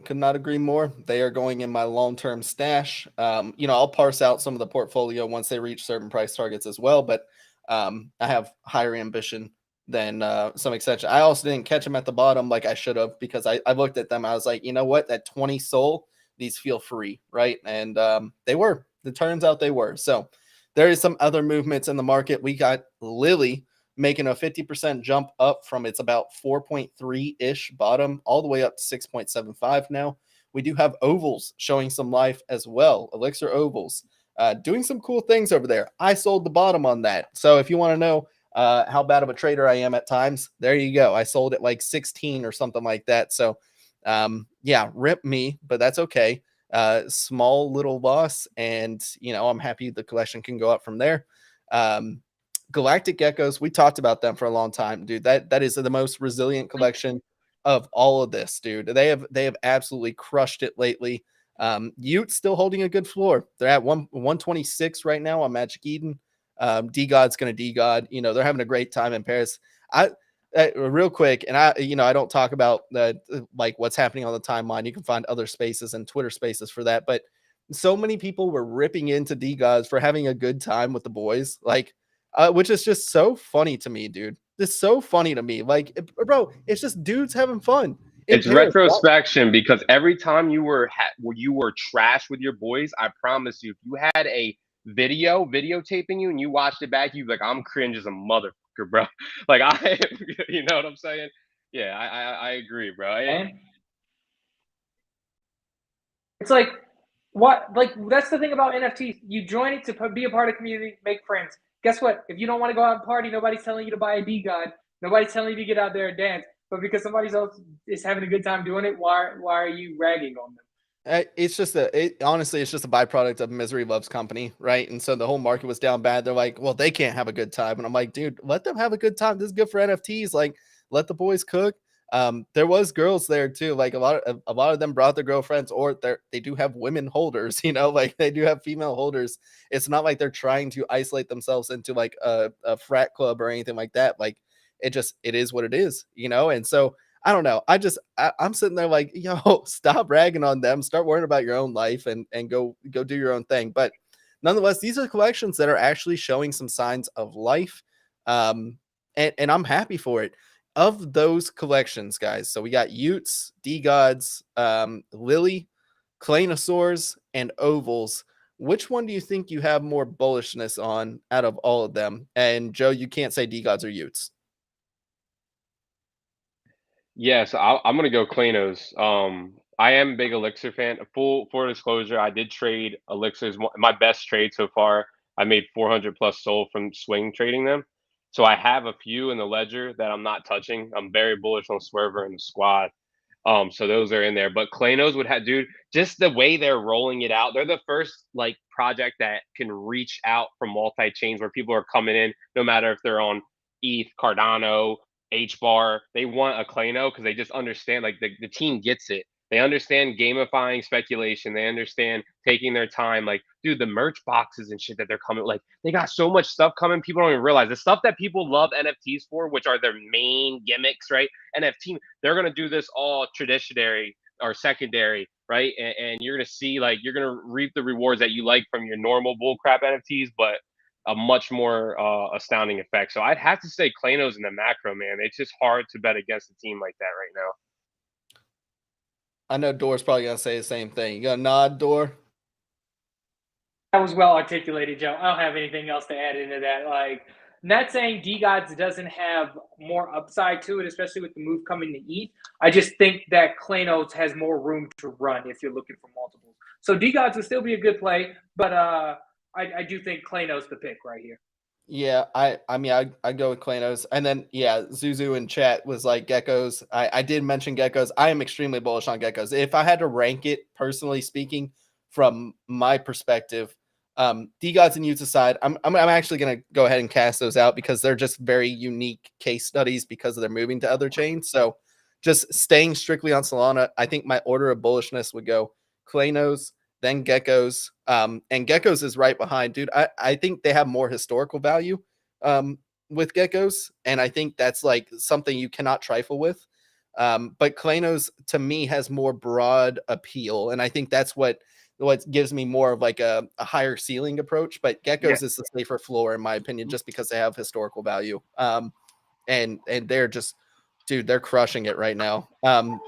Could not agree more. They are going in my long-term stash. I'll parse out some of the portfolio once they reach certain price targets as well, but I have higher ambition than some extension. I also didn't catch them at the bottom like I should have, because I looked at them. I was like, you know what? That 20 SOL, these feel free, right? And they were. It turns out they were. So there is some other movements in the market. We got Lily making a 50% jump up from its about 4.3-ish bottom all the way up to 6.75 now. We do have ovals showing some life as well. Elixir ovals doing some cool things over there. I sold the bottom on that. So if you want to know how bad of a trader I am at times, there you go. I sold it like 16 or something like that. So yeah, rip me, but that's okay. Small little loss, and I'm happy the collection can go up from there. Galactic geckos, we talked about them for a long time, dude. That is the most resilient collection of all of this, dude. They have absolutely crushed it lately. Ute still holding a good floor. They're at 126 right now on Magic Eden. D-God's gonna D-God. They're having a great time in Paris. Real quick, and I don't talk about like what's happening on the timeline. You can find other spaces and Twitter spaces for that. But so many people were ripping into D-Gods for having a good time with the boys, like, which is just so funny to me, dude. It's so funny to me. Like, bro, it's just dudes having fun. It's retrospection, because every time you were trash with your boys, I promise you, if you had a videotaping you and you watched it back, you'd be like, I'm cringe as a motherfucker, bro. Like you know what I'm saying? Yeah, I agree, bro. And it's like, what? Like, that's the thing about NFTs. You join it to be a part of the community, make friends. Guess what? If you don't want to go out and party, nobody's telling you to buy a D-God. Nobody's telling you to get out there and dance. But because somebody else is having a good time doing it, why are you ragging on them? It's just honestly, it's just a byproduct of misery loves company, right? And so the whole market was down bad. They're like, well, they can't have a good time. And I'm like, dude, let them have a good time. This is good for NFTs. Like, let the boys cook. There was girls there too. Like a lot of them brought their girlfriends, or they do have women holders, like they do have female holders. It's not like they're trying to isolate themselves into like a frat club or anything like that. Like it is what it is, And so I don't know. I'm sitting there like, yo, stop ragging on them. Start worrying about your own life and go do your own thing. But nonetheless, these are collections that are actually showing some signs of life. And I'm happy for it. Of those collections, guys, so we got Utes, D-Gods, Lily, Claynosaurs, and Ovals. Which one do you think you have more bullishness on out of all of them? And Joe, you can't say D-Gods or Utes. Yes, I'm gonna go Claynos. I am a big Elixir fan. Full disclosure, I did trade Elixirs. My best trade so far, I made 400 plus SOL from swing trading them. So I have a few in the ledger that I'm not touching. I'm very bullish on Swerver and the squad. So those are in there. But Klanos would have, dude, just the way they're rolling it out. They're the first like project that can reach out from multi chains where people are coming in, no matter if they're on ETH, Cardano, HBAR. They want a Klano because they just understand. Like the team gets it. They understand gamifying speculation. They understand taking their time. Like, dude, the merch boxes and shit that they're coming. Like, they got so much stuff coming. People don't even realize the stuff that people love NFTs for, which are their main gimmicks, right? NFT, they're gonna do this all traditionary or secondary, right? And you're gonna see like you're gonna reap the rewards that you like from your normal bullcrap NFTs, but a much more astounding effect. So I'd have to say Klanos in the macro, man. It's just hard to bet against a team like that right now. I know Door's probably gonna say the same thing. You gonna nod, Door? That was well articulated, Joe. I don't have anything else to add into that. Like, not saying DGods doesn't have more upside to it, especially with the move coming to ETH. I just think that Klanos has more room to run if you're looking for multiples. So DGods would still be a good play, but I do think Klanos the pick right here. Yeah, I mean I go with Klanos, and then yeah, Zuzu in chat was like geckos. I did mention geckos. I am extremely bullish on geckos. If I had to rank it, personally speaking, from my perspective, DGods and Utes aside, I'm actually gonna go ahead and cast those out because they're just very unique case studies because they're moving to other chains. So just staying strictly on Solana, I think my order of bullishness would go Klanos, then geckos, and geckos is right behind, dude. I think they have more historical value with geckos, and I think that's like something you cannot trifle with. But Klanos to me has more broad appeal, and I think that's what gives me more of like a higher ceiling approach. But geckos is the safer floor in my opinion, just because they have historical value. And they're just, dude, they're crushing it right now.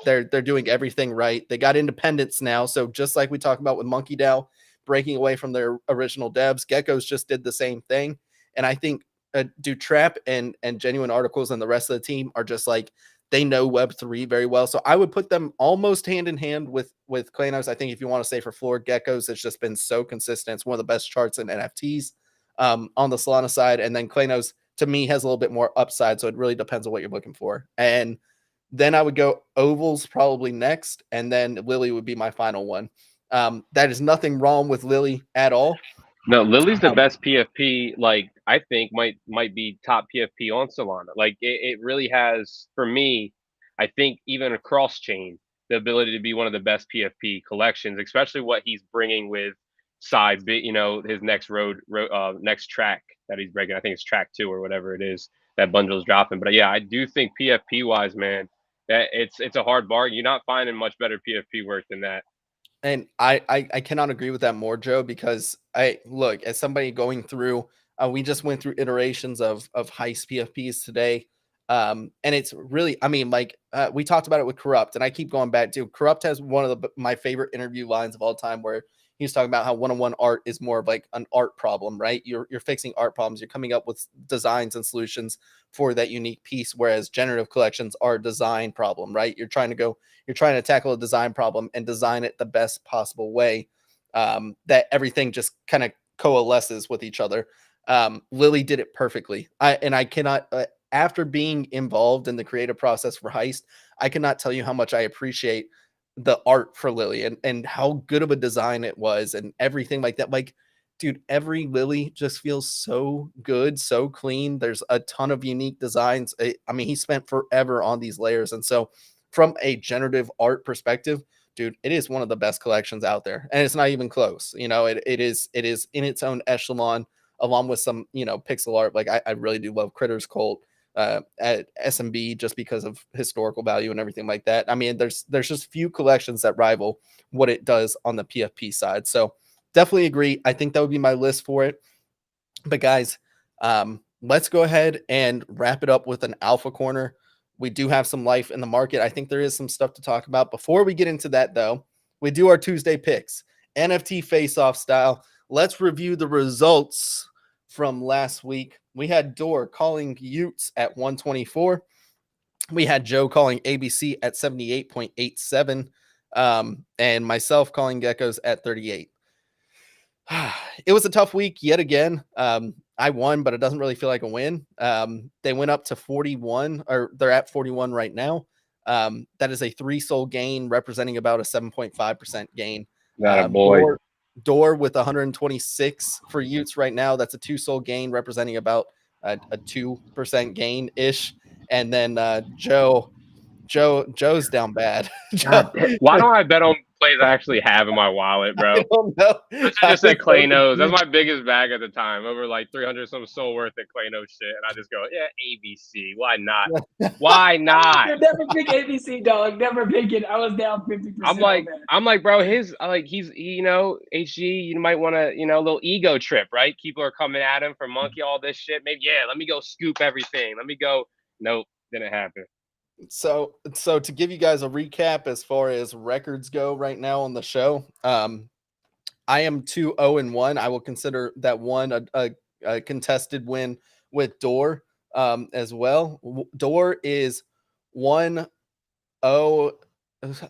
They're doing everything right. They got independence now. So just like we talked about with Monkey DAO breaking away from their original devs, Geckos just did the same thing. And I think dude, Trap and Genuine Articles and the rest of the team are just like, they know Web3 very well. So I would put them almost hand in hand with Klanos. I think if you want to say for floor, Geckos, it's just been so consistent. It's one of the best charts in NFTs on the Solana side. And then Klanos, to me, has a little bit more upside. So it really depends on what you're looking for. And then I would go Ovals probably next. And then Lily would be my final one. That is nothing wrong with Lily at all. No, Lily's the best PFP. Like I think might be top PFP on Solana. Like it really has for me. I think even across chain, the ability to be one of the best PFP collections, especially what he's bringing with side bit. You know, his next next track that he's breaking. I think it's track 2 or whatever it is that bundle's dropping. But yeah, I do think PFP wise, man, that it's a hard bargain. You're not finding much better PFP work than that. And I cannot agree with that more, Joe, because I look as somebody going through, we just went through iterations of heist PFPs today. And it's really, I mean, like we talked about it with Corrupt, and I keep going back to Corrupt has one of my favorite interview lines of all time where he's talking about how one-on-one art is more of like an art problem, right? You're fixing art problems. You're coming up with designs and solutions for that unique piece, whereas generative collections are a design problem, right? You're trying to tackle a design problem and design it the best possible way that everything just kind of coalesces with each other. Lily did it perfectly. I cannot, after being involved in the creative process for Heist, I cannot tell you how much I appreciate the art for Lily and how good of a design it was and everything like that. Like, dude, every Lily just feels so good, so clean. There's a ton of unique designs. I mean, he spent forever on these layers. And so from a generative art perspective, dude, it is one of the best collections out there. And it's not even close. You know, it is in its own echelon, along with some, you know, pixel art. Like I really do love Critters Cult at SMB just because of historical value and everything like that. I mean, there's just few collections that rival what it does on the PFP side. So definitely agree. I think that would be my list for it. But guys, let's go ahead and wrap it up with an alpha corner. We do have some life in the market. I think there is some stuff to talk about. Before we get into that, though, we do our Tuesday picks, NFT face-off style. Let's review the results from last week. We had Door calling Utes at 124. We had Joe calling ABC at 78.87. And myself calling Geckos at 38. It was a tough week yet again. I won, but it doesn't really feel like a win. They went up to 41, or they're at 41 right now. That is a 3 SOL gain, representing about a 7.5% gain. Not a boy. Door with 126 for Utes right now. That's a 2 SOL gain, representing about a 2% gain ish. And then Joe's down bad. Why don't I bet on plays I actually have in my wallet, bro? I don't know. I should just say Clay knows. That's my biggest bag at the time, over like 300 some SOL worth of Clay knows shit, and I just go, yeah, ABC. Why not? Why not? Never pick ABC, dog. Never pick it. I was down 50%. I'm like, bro, he's HG. You might want to, a little ego trip, right? People are coming at him for monkey all this shit. Maybe, let me go scoop everything. Let me go. Nope, didn't happen. So to give you guys a recap as far as records go right now on the show, I am 2-0-1. I will consider that one a contested win with Door as well. Door is 1-0.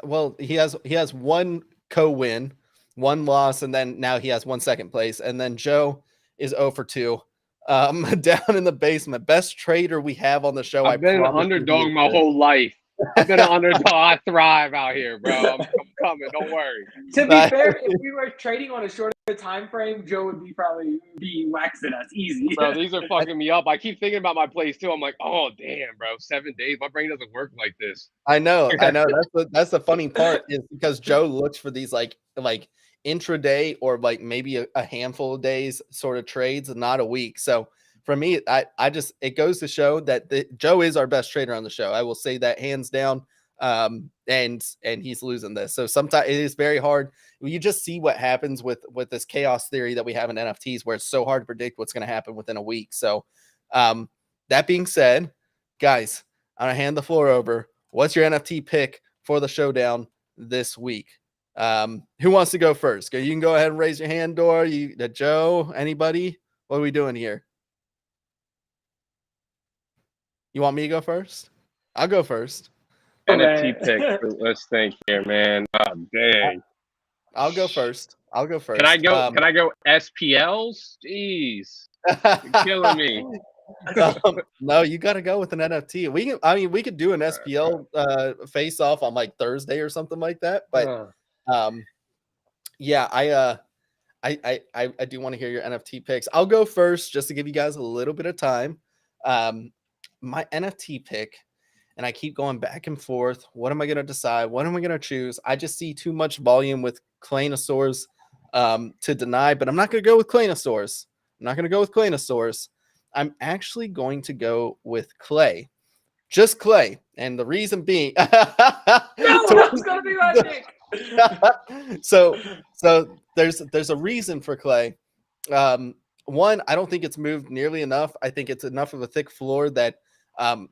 Well, he has one co-win, one loss, and then now he has 1 second place. And then Joe is 0 for 2. Down in the basement. Best trader we have on the show. I've been an underdog my whole life. I've been an underdog. I thrive out here, bro. I'm coming. Don't worry. To be fair, if we were trading on a shorter time frame, Joe would probably be waxing us easy. Bro, these are fucking me up. I keep thinking about my plays too. I'm like, oh damn, bro, 7 days. My brain doesn't work like this. I know. That's the funny part, is because Joe looks for these like intraday or like maybe a handful of days sort of trades, not a week. So for me, it goes to show that Joe is our best trader on the show. I will say that hands down. And he's losing this. So sometimes it is very hard. You just see what happens with this chaos theory that we have in NFTs, where it's so hard to predict what's going to happen within a week. So that being said, guys, I'm going to hand the floor over. What's your NFT pick for the showdown this week? Who wants to go first? You can go ahead and raise your hand, Dor. Joe, anybody? What are we doing here? You want me to go first? I'll go first. NFT pick. Let's think here, man. Oh, dang. I'll go first. Can I go? Can I go SPLs? Jeez, you're killing me. No, you got to go with an NFT. We could do an SPL face off on like Thursday or something like that. But yeah, I do want to hear your NFT picks. I'll go first just to give you guys a little bit of time. My NFT pick, and I keep going back and forth. What am I going to decide? What am I going to choose? I just see too much volume with Claynosaurs to deny, but I'm not going to go with Claynosaurs. I'm actually going to go with Clay. Just Clay. And the reason being... No, that's going to be my pick. So there's a reason for Clay. One, I don't think it's moved nearly enough. I think it's enough of a thick floor that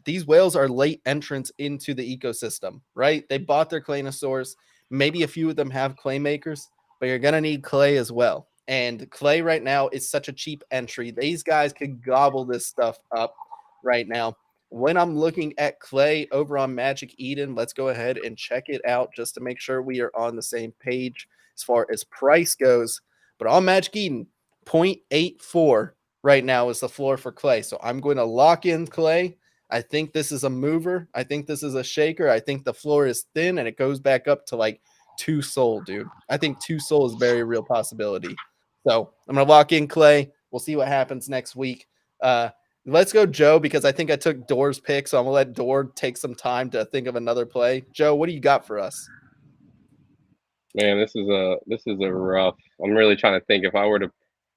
these whales are late entrants into the ecosystem, right? They bought their Claynosaurs. Maybe a few of them have clay makers, but you're going to need clay as well. And clay right now is such a cheap entry. These guys could gobble this stuff up right now. When I'm looking at clay over on Magic Eden, let's go ahead and check it out just to make sure we are on the same page as far as price goes. But on Magic Eden, 0.84 right now is the floor for clay. So I'm going to lock in clay. I think this is a mover. I think this is a shaker. I think the floor is thin and it goes back up to like 2 SOL, dude. I think 2 SOL is a very real possibility. So I'm going to lock in clay. We'll see what happens next week. Let's go Joe, because I think I took Door's pick. So I'm going to let Door take some time to think of another play. Joe, what do you got for us? Man, this is a rough. I'm really trying to think if I were to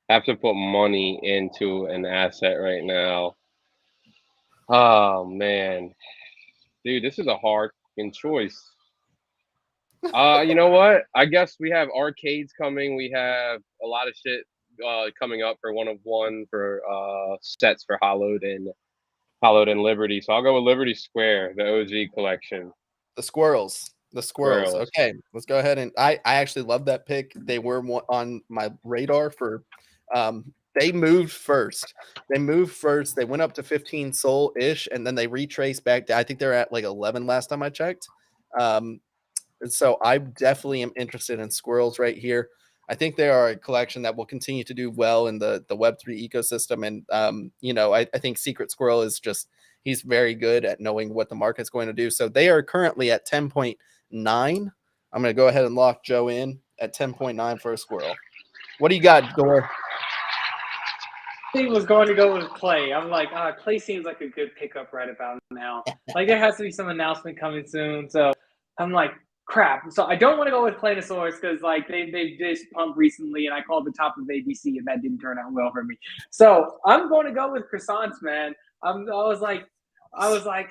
have to put money into an asset right now. Oh man, dude, this is a hard choice. You know what? I guess we have arcades coming. We have a lot of shit coming up for 1-of-1 for sets for Hollowed and Liberty. So I'll go with Liberty Square, the OG collection. The squirrels. Okay, let's go ahead. And I actually love that pick. They were on my radar for they moved first. They went up to 15 SOL ish, and then they retraced back to, I think they're at like 11 last time I checked. And so I definitely am interested in squirrels right here. I think they are a collection that will continue to do well in the Web3 ecosystem. And, I think Secret Squirrel is just He's very good at knowing what the market's going to do. So they are currently at 10.9. I'm going to go ahead and lock Joe in at 10.9 for a squirrel. What do you got, Dor? He was going to go with Clay. I'm like, Clay seems like a good pickup right about now. Like there has to be some announcement coming soon. So I'm like, crap. So I don't want to go with Claynosaurus because like they just pumped recently and I called the top of ABC and that didn't turn out well for me. So I'm going to go with croissants, man. I was like,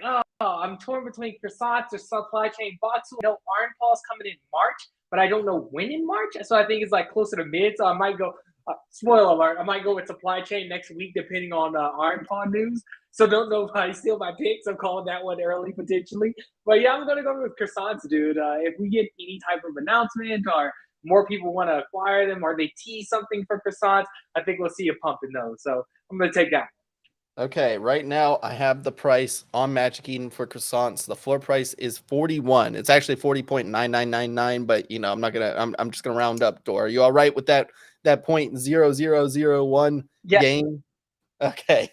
oh, I'm torn between croissants or supply chain bots. I know Iron Paul's coming in March, but I don't know when in March. So I think it's like closer to mid. So I might go. Spoiler alert, I might go with supply chain next week depending on Iron Paw news. So don't know if I steal my picks. I'm calling that one early potentially. But yeah, I'm going to go with croissants, dude. If we get any type of announcement or more people want to acquire them or they tease something for croissants, I think we'll see a pump in those. So I'm going to take that. Okay, right now I have the price on Magic Eden for croissants. The floor price is 41. It's actually 40.9999, but you know, I'm just gonna round up, Dor. Are you all right with that 0.0001 Yes. gain? Okay.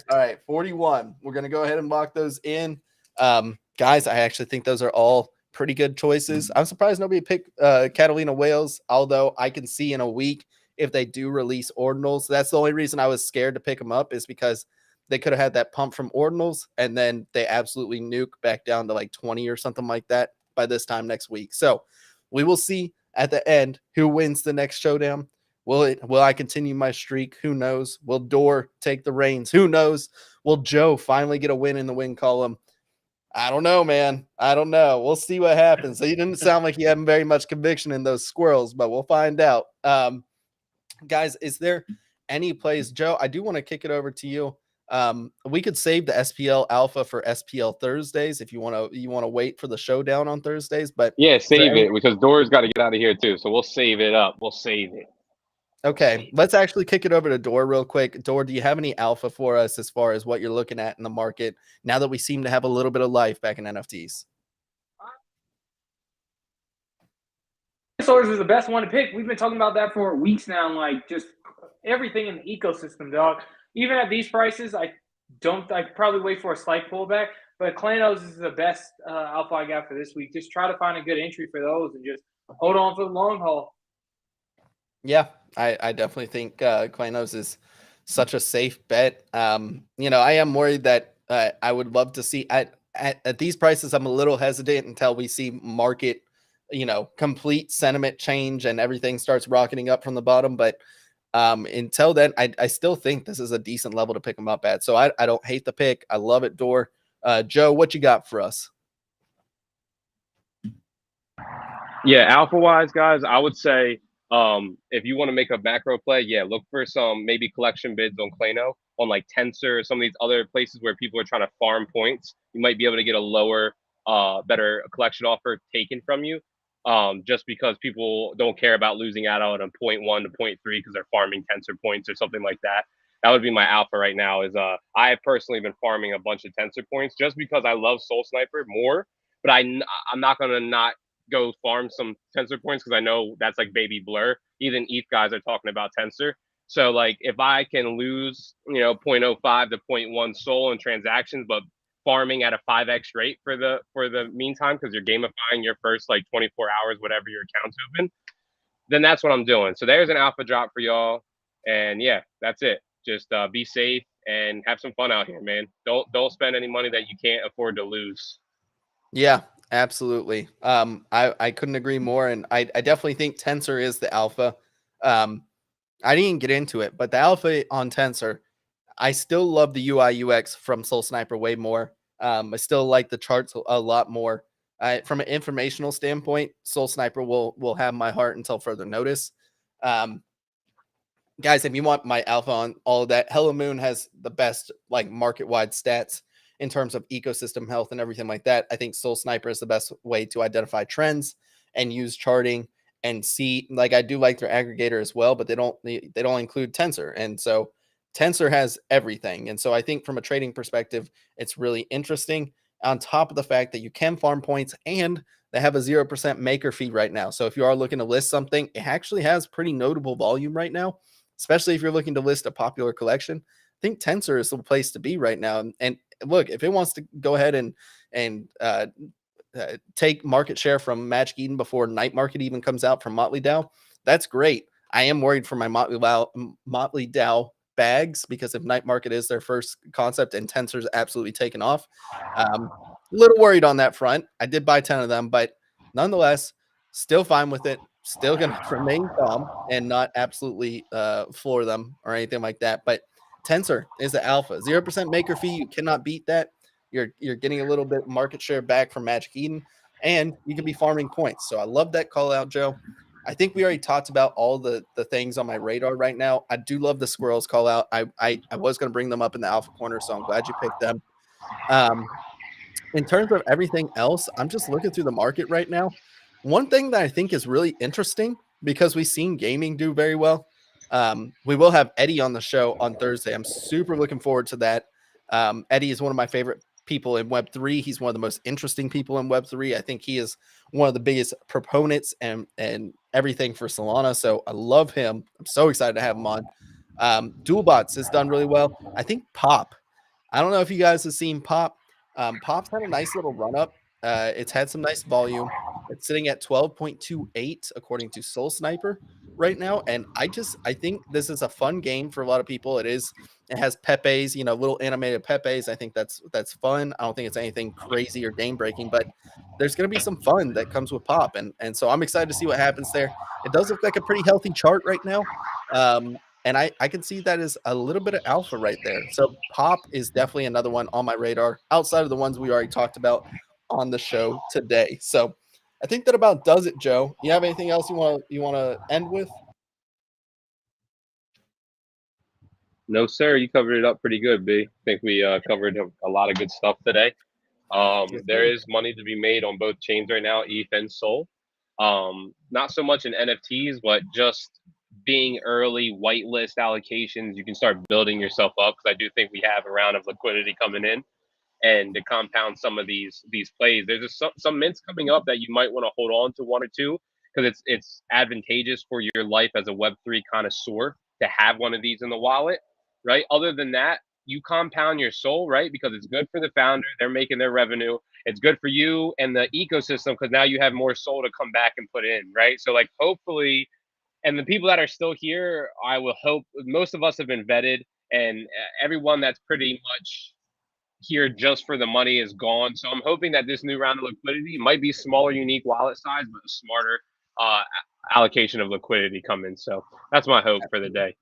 All right, 41. We're gonna go ahead and lock those in. Guys, I actually think those are all pretty good choices. I'm surprised nobody picked Catalina Whales, although I can see in a week if they do release ordinals. That's the only reason I was scared to pick them up, is because they could have had that pump from ordinals and then they absolutely nuke back down to like 20 or something like that by this time next week. So we will see at the end who wins the next showdown. Will I continue my streak? Who knows? Will Dor take the reins? Who knows? Will Joe finally get a win in the win column? I don't know, man. I don't know. We'll see what happens. So you didn't sound like you have very much conviction in those squirrels, but we'll find out. Guys, is there any plays? Joe, I do want to kick it over to you. We could save the SPL Alpha for SPL Thursdays if you want to wait for the showdown on Thursdays. But yeah, save it because Dor's got to get out of here too. So we'll save it up. We'll save it. Okay, let's actually kick it over to Dor real quick. Dor, do you have any alpha for us as far as what you're looking at in the market now that we seem to have a little bit of life back in NFTs? Source is the best one to pick. We've been talking about that for weeks now. Like just everything in the ecosystem, dog. Even at these prices, I'd probably wait for a slight pullback. But Clanos is the best alpha I got for this week. Just try to find a good entry for those and just hold on for the long haul. Yeah, I definitely think Clanos is such a safe bet. You know, I am worried that I would love to see at these prices. I'm a little hesitant until we see market, you know, complete sentiment change and everything starts rocketing up from the bottom. But until then, I still think this is a decent level to pick them up at. So I don't hate the pick. I love it, Dor. Joe, what you got for us? Yeah, alpha wise, guys, I would say if you want to make a macro play, yeah, look for some maybe collection bids on Clano, on like Tensor or some of these other places where people are trying to farm points. You might be able to get a lower, better collection offer taken from you. Just because people don't care about losing out on a 0.1 to 0.3 because they're farming Tensor points or something like that. That would be my alpha right now. Is I have personally been farming a bunch of Tensor points just because I love Soul Sniper more, but I'm not gonna not go farm some Tensor points because I know that's like baby blur. Even ETH guys are talking about Tensor. So like if I can lose, you know, 0.05 to 0.1 Soul in transactions, but farming at a 5x rate for the meantime because you're gamifying your first like 24 hours, whatever your account's open, then that's what I'm doing. So there's an alpha drop for y'all. And yeah, that's it. Just be safe and have some fun out here, man. Don't spend any money that you can't afford to lose. Yeah, absolutely. I couldn't agree more. And I definitely think Tensor is the alpha. I didn't get into it, but the alpha on Tensor, I still love the UI UX from Soul Sniper way more. I still like the charts a lot more. From an informational standpoint, Soul Sniper will have my heart until further notice. Guys, if you want my alpha on all of that, Hello Moon has the best like market-wide stats in terms of ecosystem health and everything like that. I think Soul Sniper is the best way to identify trends and use charting and see. Like I do like their aggregator as well, but they don't include Tensor, and so Tensor has everything. And so I think from a trading perspective, it's really interesting. On top of the fact that you can farm points and they have a 0% maker fee right now. So if you are looking to list something, it actually has pretty notable volume right now, especially if you're looking to list a popular collection. I think Tensor is the place to be right now. And look, if it wants to go ahead and take market share from Magic Eden before Night Market even comes out from Motley DAO, that's great. I am worried for my Motley DAO bags, because if Night Market is their first concept and Tensor's absolutely taken off, a little worried on that front. I did buy 10 of them, but nonetheless, still fine with it. Still going to remain calm and not absolutely floor them or anything like that. But Tensor is the alpha. 0% maker fee. You cannot beat that. You're getting a little bit market share back from Magic Eden, and you can be farming points. So I love that call out, Joe. I think we already talked about all the things on my radar right now. I do love the squirrels call out. I was going to bring them up in the alpha corner, so I'm glad you picked them. In terms of everything else, I'm just looking through the market right now. One thing that I think is really interesting, because we've seen gaming do very well. We will have Eddie on the show on Thursday. I'm super looking forward to that. Eddie is one of my favorite people in Web3. He's one of the most interesting people in Web3. I think he is one of the biggest proponents and everything for Solana. So I love him. I'm so excited to have him on. Dualbots has done really well. I think Pop. I don't know if you guys have seen Pop. Pop's had a nice little run up. It's had some nice volume. It's sitting at 12.28 according to Soul Sniper right now, and I think this is a fun game for a lot of people. It has Pepes, little animated Pepes. I think that's fun. I don't think it's anything crazy or game breaking, but there's going to be some fun that comes with Pop, and so I'm excited to see what happens there. It does look like a pretty healthy chart right now. And I can see that as a little bit of alpha right there. So Pop is definitely another one on my radar outside of the ones we already talked about on the show today. So I think that about does it, Joe. You have anything else you want to end with? No, sir. You covered it up pretty good, B. I think we covered a lot of good stuff today. There is money to be made on both chains right now, ETH and Sol. Not so much in NFTs, but just being early whitelist allocations, you can start building yourself up, because I do think we have a round of liquidity coming in, and to compound some of these plays, there's just some mints coming up that you might want to hold on to one or two, because it's advantageous for your life as a Web3 connoisseur to have one of these in the wallet, right? Other than that, you compound your soul, right? Because it's good for the founder. They're making their revenue. It's good for you and the ecosystem, because now you have more soul to come back and put in, right? So like, hopefully, and the people that are still here, I will hope most of us have been vetted, and everyone that's pretty much here just for the money is gone. So I'm hoping that this new round of liquidity might be smaller, unique wallet size, but a smarter allocation of liquidity coming. So that's my hope for the day.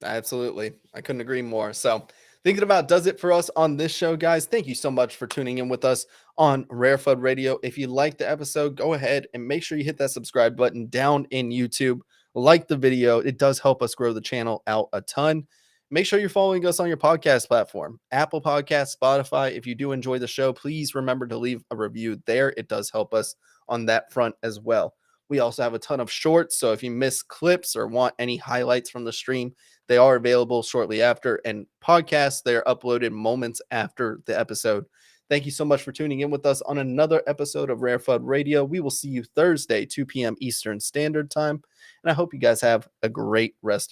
Absolutely. I couldn't agree more. So thinking about does it for us on this show, guys. Thank you so much for tuning in with us on RareFUD Radio. If you liked the episode, go ahead and make sure you hit that subscribe button down in YouTube. Like the video. It does help us grow the channel out a ton. Make sure you're following us on your podcast platform, Apple Podcasts, Spotify. If you do enjoy the show, please remember to leave a review there. It does help us on that front as well. We also have a ton of shorts, so if you miss clips or want any highlights from the stream, they are available shortly after, and podcasts, they're uploaded moments after the episode. Thank you so much for tuning in with us on another episode of RareFUD Radio. We will see you Thursday, 2 p.m. Eastern Standard Time, and I hope you guys have a great rest